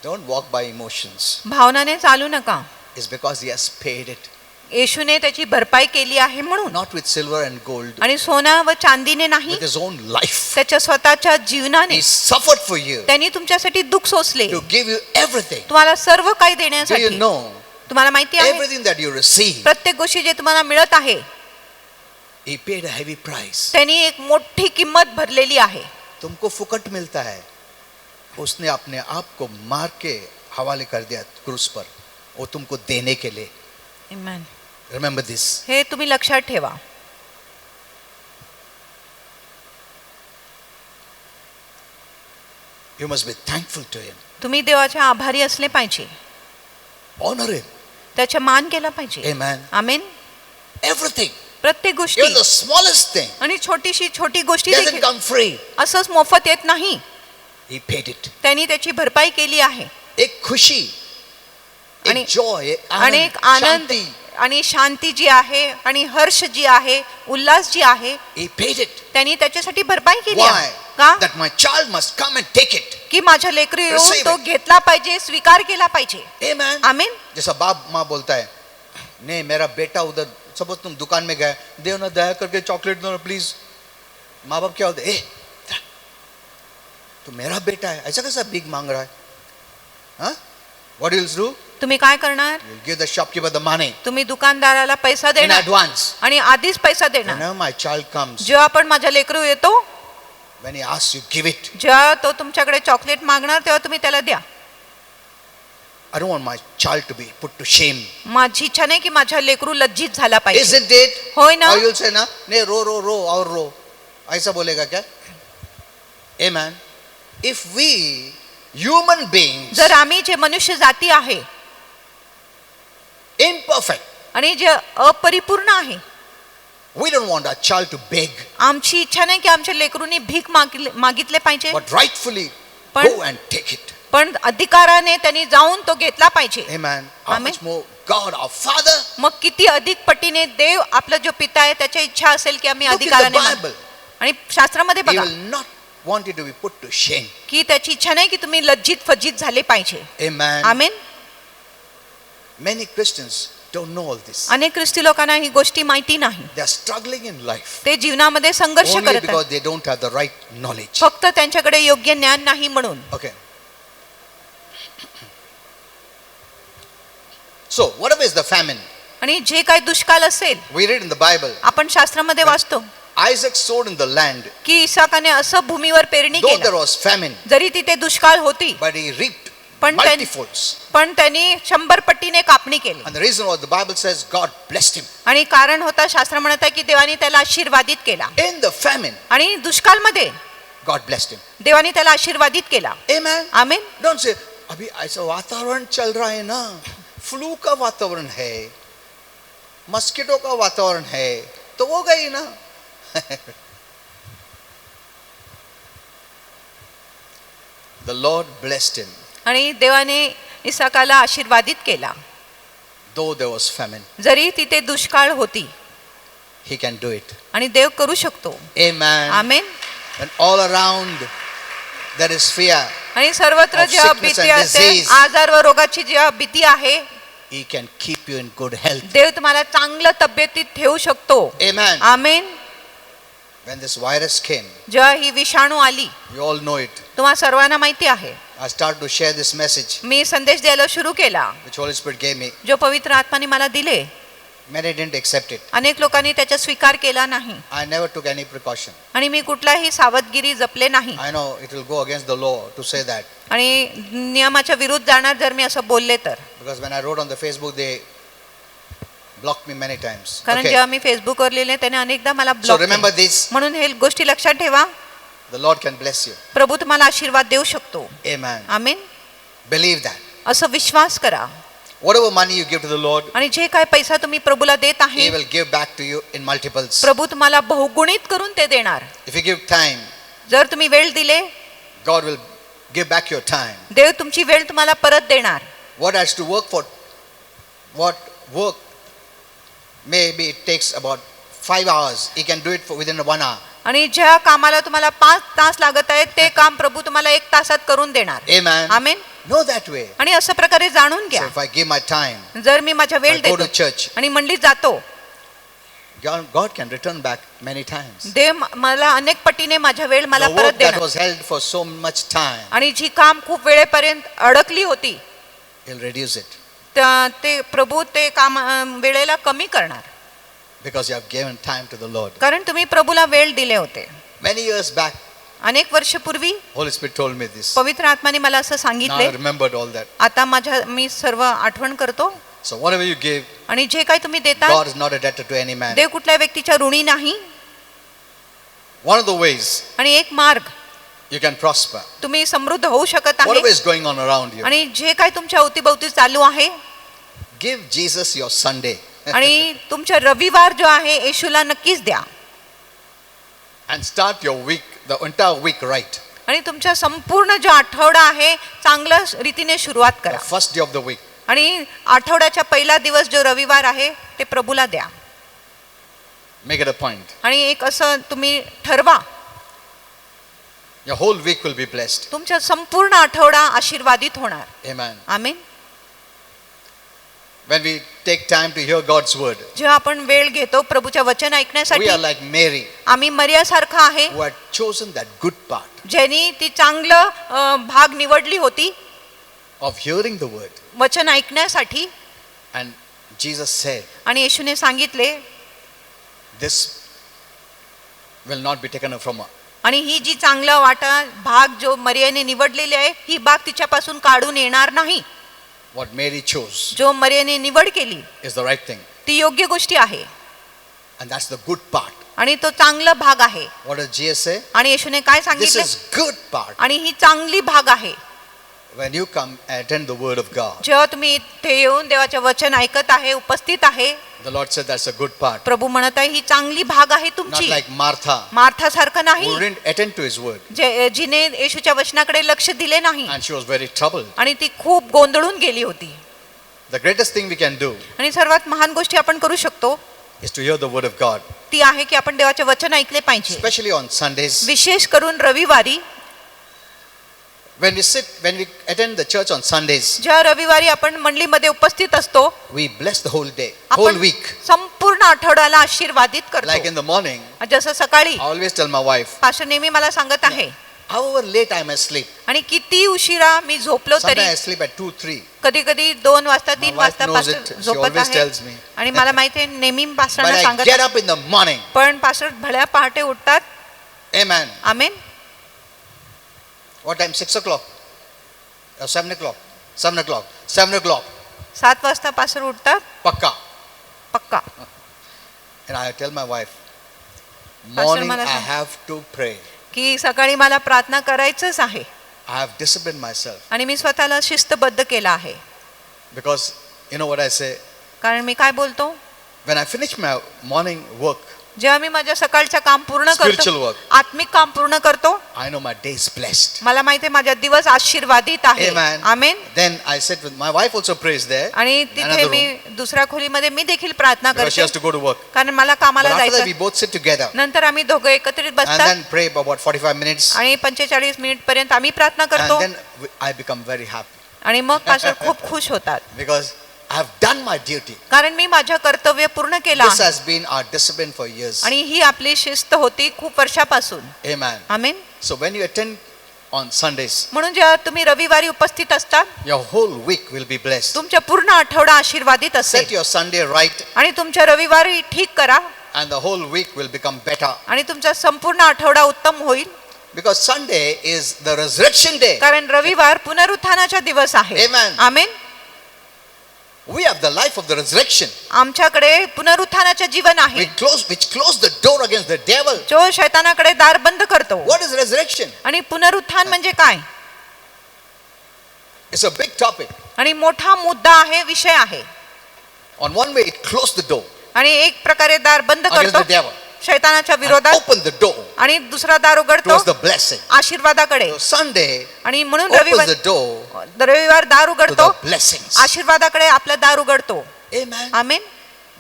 Don't walk by emotions. भावनाने चालू नका. It's because He has paid it. येशूने त्याची भरपाई केली आहे म्हणून. Not with silver and gold. आणि सोना व चांदीने नाही, With His own life. त्याच्या स्वतःच्या जीवनाने. He suffered for you त्यांनी तुमच्यासाठी दुःख सोसले, to give you everything. तुम्हाला सर्व काही Do you देण्यासाठी. know तुम्हाला माहिती आहे, everything that you receive? प्रत्येक गोष्टी जे तुम्हाला मिळत आहे He paid a heavy price. त्यांनी एक मोठी किंमत भरलेली आहे. तुमको फुकट मिलता है, उसने अपने आप को मार के हवाले कर दिया क्रूस पर, वो तुमको देने के लिए. Amen. Remember this. हे तुम्ही लक्षात ठेवा. You must be thankful to Him. तुम्ही देवाचे आभारी असले पाहिजे, Honor Him. त्याचा मान केला पाहिजे. Amen. आमेन. Everything. प्रत्येक गोष्टी Even the smallest thing आणि छोटी गोष्टी doesn't देखील come free. असंच मोफत येत नाही. He paid it. त्यांनी त्याची भरपाई केली आहे. एक खुशी, आणि- एक joy, एक आणि एक आनंद शांती. आणि शांती जी आहे आणि हर्ष जी आहे, उल्हास जी आहे, He paid it. त्यांनी त्याच्यासाठी भरपाई केली Why? आहे. का? That my child must come and take it. की माझ्या लेकरू येऊन Receive तो it. घेतला पाहिजे, स्वीकार केला पाहिजे. Amen. आमेन. जैसा बाप माँ बोलता है, नहीं मेरा बेटा उधर, सपोज तुम दुकान में गए, देव ना दया करके चॉकलेट दो ना प्लीज. माँ बाप क्या होते, ए तो मेरा बेटा है, ऐसा कैसा बिग मांग रहा है? हाँ? What you'll do? तुम्ही काय करणार? You'll give the shopkeeper the money तुम्ही दुकानदाराला पैसा in देणार advance. आणि आधीच पैसा देणार. Whenever my child comes, जेव्हा पण माझा लेकरू येतो, when he asks you, give it. जेव्हा तो तुमच्याकडे चॉकलेट मागणार तेव्हा तुम्ही त्याला द्या. I don't want my child to be put to shame. माझी इच्छा नाही की माझा लेकरू लज्जित झाला पाहिजे. Isn't it? होय ना? Or you'll say ना, नहीं रो रो रो और रो, ऐसा बोलेगा क्या? Amen. If we human beings, जर आम्ही जे मनुष्य जाती आहे imperfect, आणि जे अपरिपूर्ण आहे, we don't want our child to beg, आमची इच्छा नाही की आमच्या लेकरूंनी भीक मागितले पाहिजे, but rightfully पण- go and take it. पण अधिकाराने त्यांनी जाऊन तो घेतला पाहिजे. Amen. How Amen. much more God our Father? मग किती अधिक पटीने देव आपला जो पिता आहे त्याची इच्छा असेल की आम्ही Look in the अधिकाराने Bible. आणि शास्त्रामध्ये He बघा will not want you to be put to shame. की त्याची इच्छा नाही की तुम्ही लज्जित फज्जित झाले पाहिजे. Amen. Amen. Many Christians don't know all this. अनेक ख्रिस्ती लोकांना ही गोष्टी माहिती नाही. They are struggling in life ते जीवनामध्ये संघर्ष only करत because आहेत they don't have the right knowledge. फक्त त्यांच्याकडे योग्य ज्ञान नाही म्हणून. Okay. So, whatever is the famine, आणि जे काही दुष्काळ असेल, we read in the Bible, आपण शास्त्रामध्ये वाचतो Isaac sowed in the land, की इसाकाने असं भूमीवर पेरणी though there केली, was famine, जरी तिथे दुष्काळ होती but he reaped पण त्यां- multifolds. पण त्यांनी 100 पटीने कापणी केली. And the reason was the Bible says God blessed him. आणि कारण होता, शास्त्र म्हणत आहे की देवाने त्याला आशीर्वादित केला. In the famine, आणि दुष्काळमध्ये God blessed him. देवाने त्याला आशीर्वादित केला. Amen. आमेन. Don't say, अभी ऐसा वातावरण चल रहा है ना, फ्लू का वातावरण है, मस्किटो का वातावरण है, तो वो गई ना. The Lord blessed him, आणि देवाने इसाकाला आशीर्वादित केला. though there was famine. जरी तिथे दुष्काळ होती, He can do it. आणि देव करू शकतो. Amen. Amen. And all around there is fear. आणि सर्वत्र Of जेव्हा sickness भीती and असते, disease. आजार व रोगाची जेव्हा भीती आहे, He can keep you in good health. देव तुम्हाला चांगलं तब्येतीत ठेवू शकतो. Amen. Amen. When this virus came, जेव्हा ही विषाणू आली, you all know it. तुम्हा सर्वांना माहिती आहे, I started to share this message मी संदेश द्यायला सुरू केला, which Holy Spirit gave me. जो पवित्र आत्माने मला दिले. Many didn't accept it. अनेक लोकांनी त्याचा स्वीकार केला नाही, I never took any precaution. आणि मी कुठलाही सावधगिरी जपले नाही. I know it will go against the law to say that, आणि नियमाच्या विरुद्ध जाणार जर मी असं बोलले तर. because when I wrote on the Facebook, they blocked me many times. कारण Okay. जेव्हा मी फेसबुकवर लिहिले त्याने अनेकदा मला So ब्लॉक remember केले. this, म्हणून हे गोष्टी लक्षात ठेवा, the Lord can bless you. प्रभू तुम्हाला आशीर्वाद देऊ शकतो. Amen. आमेन. Believe that. असं विश्वास करा. Whatever money you give to the Lord, आणि जे काय पैसा तुम्ही प्रभूला देत He आहे, will give back to you in multiples. प्रभू तुम्हाला बहुगुणित करून ते देणार. If you give time, जर तुम्ही वेळ दिले, God will give back your time. देव तुमची वेळ तुम्हाला परत देणार. What has to work for, what work, maybe it takes about 5 hours. He can do it for within 1 hour. आणि ज्या कामाला तुम्हाला 5 तास लागत आहेत, ते काम प्रभू तुम्हाला 1 तासात करून देणार. Amen. Amen. Know that way. आणि अशा प्रकारे जाणून घ्या, So if I give my time, जर मी माझा I वेळ go to देतो church, आणि मंडळीत जातो, God can return back many times. देव मला अनेक पटीने माझा वेळ मला The परत work that देणार. was held for so much time, आणि जी काम खूप वेळेपर्यंत अडकली होती, He'll reduce it ते प्रभू ते काम वेळेला कमी करणार, because you have given time to the Lord. कारण तुम्ही प्रभूला वेळ दिले होते. Many years back, अनेक वर्षपूर्वी Holy Spirit told me this. पवित्र आत्माने मला असं Now I सांगितले. remembered all that. आता मी सर्व आठवण करतो. So whatever you give, आणि जे काही तुम्ही देता, God is not a debtor to any man. देव कुठल्या व्यक्तीच्या ऋणी नाही. One of the ways आणि एक मार्ग you can prosper, तुम्ही समृद्ध होऊ शकत whatever आहे, is going on around you, आणि जे काही तुमच्या अवतीभोवती चालू आहे, give Jesus your Sunday आणि तुमच्या रविवार जो आहे येशूला नक्कीच द्या. and start your week, the entire week right. आणि तुमचा संपूर्ण जो आठवडा आहे चांगल्या रीतीने सुरुवात The करा. first day of the week. आणि आठवड्याच्या पहिला दिवस जो रविवार आहे ते प्रभूला द्या. Make it a point. आणि एक असं तुम्ही ठरवा, Your whole week will be blessed. तुमचा संपूर्ण आठवडा आशीर्वादित होणार. Amen. Amen. When we take time to hear God's word, जेव्हा आपण वेळ घेतो प्रभूच्या वचन we ऐकण्यासाठी, are like Mary, आम्ही मरियासारखा आहे, who had chosen that good part ज्यांनी ती चांगलं भाग निवडली होती of hearing the word. वचन ऐकण्यासाठी. And Jesus said, आणि येशूने सांगितले, this will not be taken from her. आणि ही जी चांगला वाटा भाग जो मरियाने निवडलेली आहे, ही भाग तिच्यापासून काढून येणार नाही. What Mary chose जो मरियाने निवड केली is the right thing. ती योग्य गोष्टी आहे, And that's the good part. आणि तो चांगला भाग आहे. What does Jesus say? आणि येशूने काय This सांगितले, is good part. आणि ही चांगली भाग आहे. When you come and attend the word of God, जेव्हा तुम्ही इथे येऊन देवाचे वचन ऐकत आहे, उपस्थित आहे, the Lord said that's a good part. प्रभू म्हणत आहे ही चांगली भाग आहे Not तुमची. like Martha, मार्था सारखं who नाही, didn't attend to his word. जिने येशूच्या वचनाकडे लक्ष दिले नाही, And she was very troubled. आणि ती खूप गोंधळून गेली होती. The greatest thing we can do आणि सर्वात महान गोष्टी आपण करू शकतो is to hear the word of God, ती आहे की आपण देवाचे वचन ऐकले पाहिजे. especially on Sundays. विशेष करून रविवारी When we attend the church on Sundays, ज्या रविवारी आपण मंडळीमध्ये उपस्थित असतो we bless the whole day, आपण whole week. संपूर्ण आठवड्याला आशीर्वादित Like करतो. in the morning, जसं सकाळी I always tell my wife, pastor नेहमी मला सांगत आहे, however late I may sleep, आणि किती उशिरा मी झोपलो तरी sometimes I sleep at 2, 3. कधी कधी 2 वाजता My 3 wife वाजता knows it. पास्टर She झोपत always आहे. tells me. आणि मला माहिती आहे नेहमी But पास्टरांना I सांगत get आहे. up in the morning. पण पास्टर भल्या पहाटे उठतात. Amen. Amen. What time? 6 o'clock? Or 7 o'clock? 7 o'clock. 7 o'clock. 7 वाजता पास्टर उठतात Pakka. पक्का. And I tell my wife, Pastor, morning मला I सांग. have to pray. की सकाळी मला प्रार्थना करायचंच आहे I have disciplined myself. आणि मी स्वतःला शिस्तबद्ध केला आहे. Because you know what I say? कारण मी काय बोलतो, When I finish my morning work, जेव्हा मी माझ्या सकाळचं काम पूर्ण Spiritual करतो, work. आत्मिक काम पूर्ण करतो, I know my day is blessed. मला माहिती आहे माझा दिवस आशीर्वादित आहे. Amen. Amen. Then I sit with my wife also prays there. आणि तिथे Another मी दुसऱ्या खोलीमध्ये मी देखील प्रार्थना Because she करते has to go to work. कारण मला But कामाला after that जायचं. we both sit together नंतर आम्ही दोघं एकत्रित and बसतात then pray for about 45 minutes. आणि 45 मिनिट पर्यंत आम्ही प्रार्थना And करतो then I become very happy आणि मग पास्टर खूप खुश होतात because I have done my duty. कारण मी माझं कर्तव्य पूर्ण केलं This आहे. has been our discipline for years. आणि ही आपली शिस्त होती खूप वर्षापासून. Amen. Amen. So when you attend on Sundays, म्हणून जेव्हा तुम्ही रविवारी उपस्थित असता your whole week will be blessed. तुमच्या पूर्ण आठवडा आशीर्वादित Set असेल your Sunday right आणि तुमच्या रविवारी ठीक करा and the whole week will become better. आणि तुमचा संपूर्ण आठवडा उत्तम होईल. Because Sunday is the resurrection day. कारण रविवार पुनरुत्थानाचा दिवस आहे. Amen. Amen. We have the life of the resurrection. आमच्याकडे पुनरुत्थानाचे जीवन आहे Which close the door against the devil. जो शैतानाकडे दार बंद करतो. What is resurrection? आणि पुनरुत्थान म्हणजे काय? It's a big topic. आणि मोठा मुद्दा आहे, विषय आहे. On one way, it closed the door आणि एक प्रकारे दार बंद against करतो the devil. शैतानाच्या And विरोधात opened the door आणि दुसरा दार उघडतो towards the blessing. आशीर्वादाकडे. So Sunday आणि म्हणून opens the door रविवार दार to उघडतो the blessings. आशीर्वादाकडे आपलं दार उघडतो. Amen. Amen.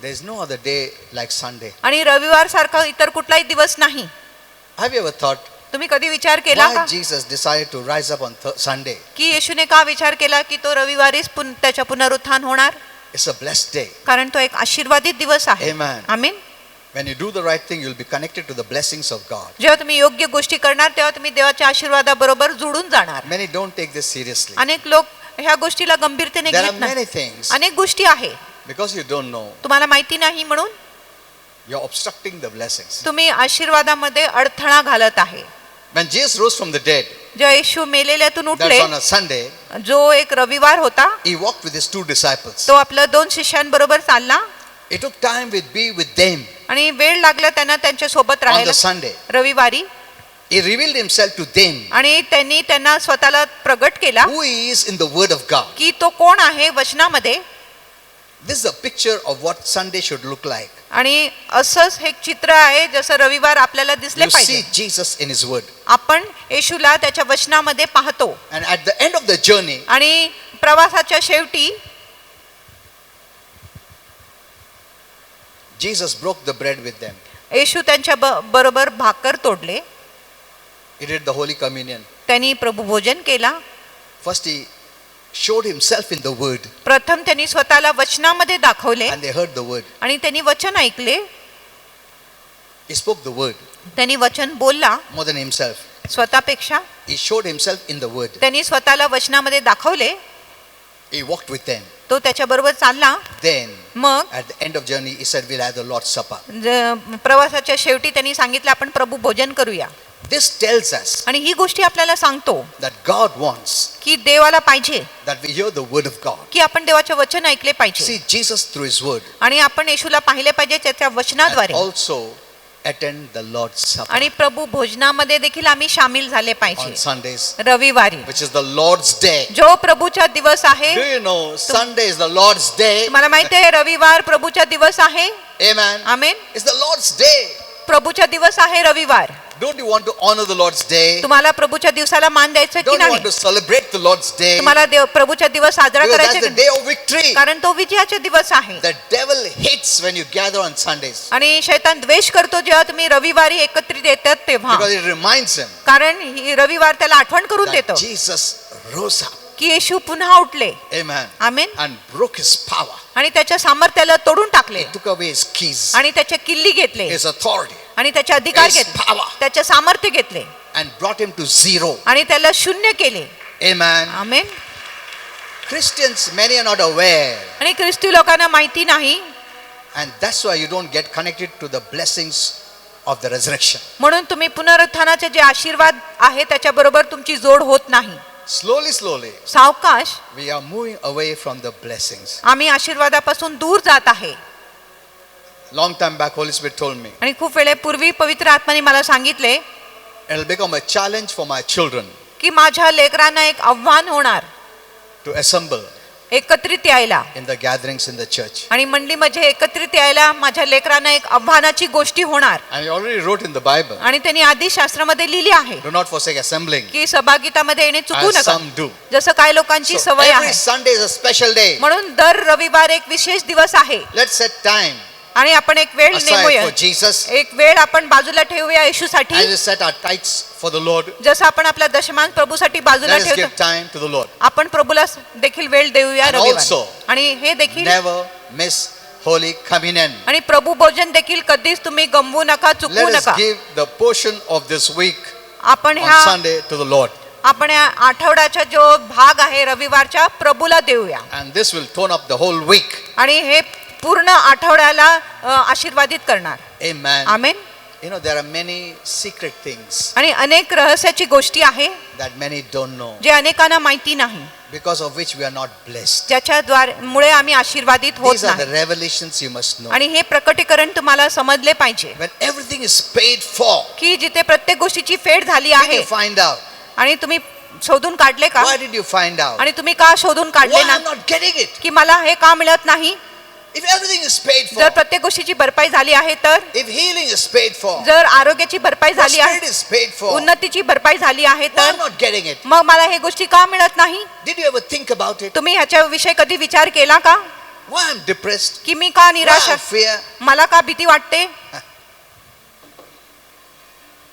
There is no other day like Sunday. आणि रविवार सारखा इतर कुठलाही दिवस नाही. Have you ever thought तुम्ही कधी विचार केला why का Jesus decided to rise up on Sunday? की येशूने का विचार केला की तो रविवारीच त्याच्या पुनरुत्थान होणार? It's a blessed day. कारण तो एक आशीर्वादित दिवस आहे. Amen. Amen. When you do the right thing, you'll be connected to the blessings of God. जेव्हा तुम्ही योग्य गोष्टी करणार तेव्हा तुम्ही देवाच्या आशीर्वादाबरोबर जुळून जाणार. Many don't take this seriously. अनेक लोक ह्या गोष्टीला गंभीरतेने There are घेत नाही. many things. अनेक गोष्टी आहे Because you don't know, तुम्हाला माहिती नाही म्हणून you're obstructing the blessings. तुम्ही आशीर्वादामध्ये अडथळा घालत आहे. When Jesus rose from the dead, जेव्हा येशू मेलेल्यातून that's उठले, on a Sunday, जो एक रविवार होता, he walked with his 2 disciples. तो आपल्या 2 शिष्यांबरोबर चालला He took time to be with them आणि वेळ लागला त्यांना त्यांच्या सोबत on राहायला the Sunday. रविवारी. He revealed himself to them आणि त्यांनी त्यांना स्वतःला प्रगट केला who he is in the Word of God. की तो कोण आहे वचनामध्ये. This is a picture of what Sunday should look like. आणि असंच हे चित्र आहे जसं रविवार आपल्याला दिसले You see पाहिजे. Jesus in his Word. आपण येशूला त्याच्या वचनामध्ये पाहतो And at the end of the journey, आणि प्रवासाच्या शेवटी Jesus broke the bread with them. येशू त्यांच्या बरोबर भाकर तोडले. He did the Holy Communion. त्यांनी प्रभू भोजन केला. First he showed himself in the Word प्रथम त्यांनी स्वतःला वचनामध्ये दाखवले and they heard the Word. आणि त्यांनी वचन ऐकले. He spoke the Word त्यांनी वचन बोलला more than himself. स्वतःपेक्षा. He showed himself in the Word. त्यांनी स्वतःला वचनामध्ये दाखवले. He walked with them. तो त्याच्याबरोबर चालला. Then मग at the end of journey he said we'll have the Lord's Supper. प्रवासाच्या शेवटी त्यांनी सांगितलं आपण प्रभू भोजन करूया. This tells us आणि ही गोष्टी आपल्याला सांगतो that God wants की देवाला पाहिजे that we hear the Word of God. की आपण देवाचे वचन ऐकले पाहिजे See Jesus through his Word आणि आपण येशूला पाहिले पाहिजे त्याच्या and वचनाद्वारे. also attend the Lord's Supper आणि प्रभू भोजनामध्ये देखील आम्ही सामील झाले on पाहिजे Sundays, रविवारी, which is the Lord's day. जो प्रभूचा दिवस आहे. Do you know Sunday is the Lord's day? तुम्हाला माहिती आहे रविवार प्रभूचा दिवस आहे. Amen. Amen. It's the Lord's day. प्रभूचा दिवस आहे रविवार. Don't you want to honor the Lord's day? तुम्हाला प्रभूच्या दिवसाला मान द्यायचं की Don't you want नाही? to celebrate the Lord's day? तुम्हाला प्रभूच्या दिवस साजरा Because करायचा that's की the day of victory. कारण तो विजयाचे दिवस आहे. The devil hates when you gather on Sundays आणि शैतान द्वेष करतो जेव्हा तुम्ही रविवारी एकत्रित येतात तेव्हा, because it reminds him कारण ही रविवार त्याला आठवण करून that देतो Jesus rose up, की येशू पुन्हा उठले. amen, amen. and broke his power. आणि त्याच्या सामर्थ्याला तोडून टाकले He took away his keys, आणि त्याचे किल्ली घेतले his authority, आणि त्याचे अधिकार his घेतले, power, त्याचे सामर्थ्य घेतले and brought him to zero. आणि त्याला शून्य केले. Amen. Amen. Christians, many are not aware, आणि ख्रिस्ती लोकांना माहिती नाही, and that's why you don't get connected to the blessings of the resurrection. म्हणून तुम्ही पुनरुत्थानाचे जे आशीर्वाद आहे त्याच्याबरोबर तुमची जोड होत नाही. Slowly, सावकाश we are moving away from the blessings. आम्ही आशीर्वादापासून दूर जात आहे. Long time back, Holy Spirit told me, आणि खूप वेळेपूर्वी पवित्र आत्म्याने मला सांगितले it'll become a challenge for my children की माझ्या लेकरांना एक आव्हान होणार to assemble एकत्रित यायला, in the gatherings in the church. आणि मंडळीमध्ये एकत्रित यायला माझ्या लेकरांना एक आव्हानाची गोष्टी होणार. And he already wrote in the Bible, आणि त्यांनी आधी शास्त्रामध्ये लिहिली आहे do not forsake assembling, की सहभागितामध्ये येणे चुकू as नका, some do. जसं काही लोकांची So सवय every आहे. Sunday is a special day. म्हणून दर रविवार एक विशेष दिवस आहे Let's set time आणि आपण एक वेळ aside नेमूया, for Jesus एक वेळ आपण बाजूला ठेवूया येशूसाठी. as we set our tithes for the Lord. जसं आपण आपला दशमान प्रभूसाठी बाजूला Let us give ठेवतो, time to the Lord. आपण प्रभूला देखील वेळ देऊया And रविवार. also, आणि हे देखील Never miss Holy Communion. आणि प्रभू भोजन देखील कधीच तुम्ही गमवू नका, चुकवू Let us नका. give the portion of this week आपण on ह्या Sunday to the Lord. आपण या आठवड्याचा जो भाग आहे रविवारच्या प्रभूला देऊया, And this will tone up the whole week. आणि हे पूर्ण आठवड्याला आशीर्वादित करणार. Amen. Amen. You know, there are many secret things आणि अनेक रहस्याची गोष्टी आहे that many don't know, जे अनेकांना माहिती नाही, because of which we are not blessed. ज्याच्या मुळे आम्ही आशीर्वादित होत These are the नाही. revelations you must know. आणि हे प्रकटीकरण तुम्हाला समजले पाहिजे When everything is paid for, की जिथे प्रत्येक गोष्टीची फेड झाली did आहे. you find out? आणि तुम्ही शोधून काढले का? Why did you find out? आणि तुम्ही का शोधून काढले Why ना I'm not getting it? की मला हे का मिळत नाही? If everything is paid for, जर प्रत्येक गोष्टीची भरपाई झाली आहे तर, if healing is paid for, जर आरोग्याची भरपाई झाली आहे, prosperity is paid for, उन्नतीची भरपाई झाली आहे why तर I'm not getting it? मग मला हे गोष्टी का मिळत नाही? Did you ever think about it? तुम्ही ह्याच्या विषयी कधी विचार केला का Why I'm depressed? की मी का Why निराश I आहे? fear? मला का भीती वाटते?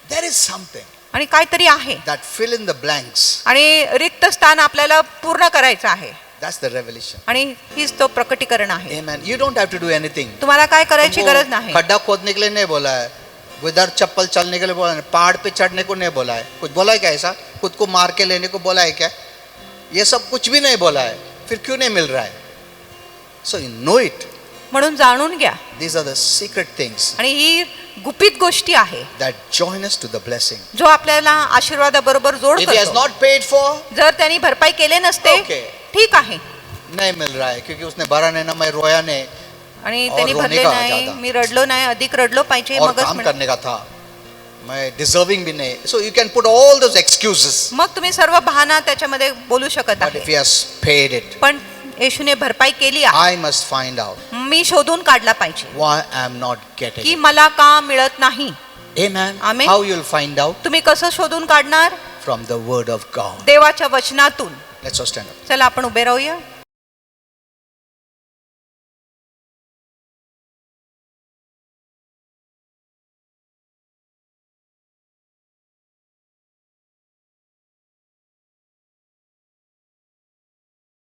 There is something आणि काहीतरी आहे that fill in the blanks. आणि रिक्त स्थान आपल्याला पूर्ण करायचं आहे. That's the revelation. आणि हीच तो प्रकटीकरण आहे. Amen. You don't have to do anything. तुम्हाला काय करायची तुमको गरज नाही. खड्डा खोदने के लिए नहीं बोला है, विदाउट चप्पल चलने के लिए बोला है, पहाड़ पे चढ़ने को नहीं बोला है. कुछ बोला है क्या ऐसा? खुद को मार के लेने को बोला है क्या? ये सब कुछ भी नहीं बोला है. फिर क्यों नहीं मिल रहा है? So you know it. म्हणून जाणून घ्या. These are the secret things आणि ही गुपित गोष्टी आहे that join us to the blessing. जो आपल्याला आशीर्वादाबरोबर जोड If he has करतो. not paid for, जर त्यांनी भरपाई केले नसते, Okay. ठीक आहे, नहीं मिल रहा है क्योंकि उसने भरा नहीं ना, मैं रोया नहीं आणि और त्यांनी रोने भरले का नाही, ज्यादा. मी रडलो नाही, अधिक रडलो पाहिजे और मगच काम मिळेल. करने का था, मैं डिजर्विंग भी नहीं. So you can put all those excuses. मग तुम्ही सर्व बहाणा त्याच्यामध्ये बोलू शकत But if आहे. he has paid it, पण येशूने भरपाई केली आहे. I must find out मी शोधून काढला पाहिजे why I am not getting की it. मला का मिळत नाही. Amen. Amen. How you'll find out? तुम्ही कसं शोधून काढणार? From the word of God. देवाच्या वचनातून. Let's all stand up. चला आपण उभे राहूया.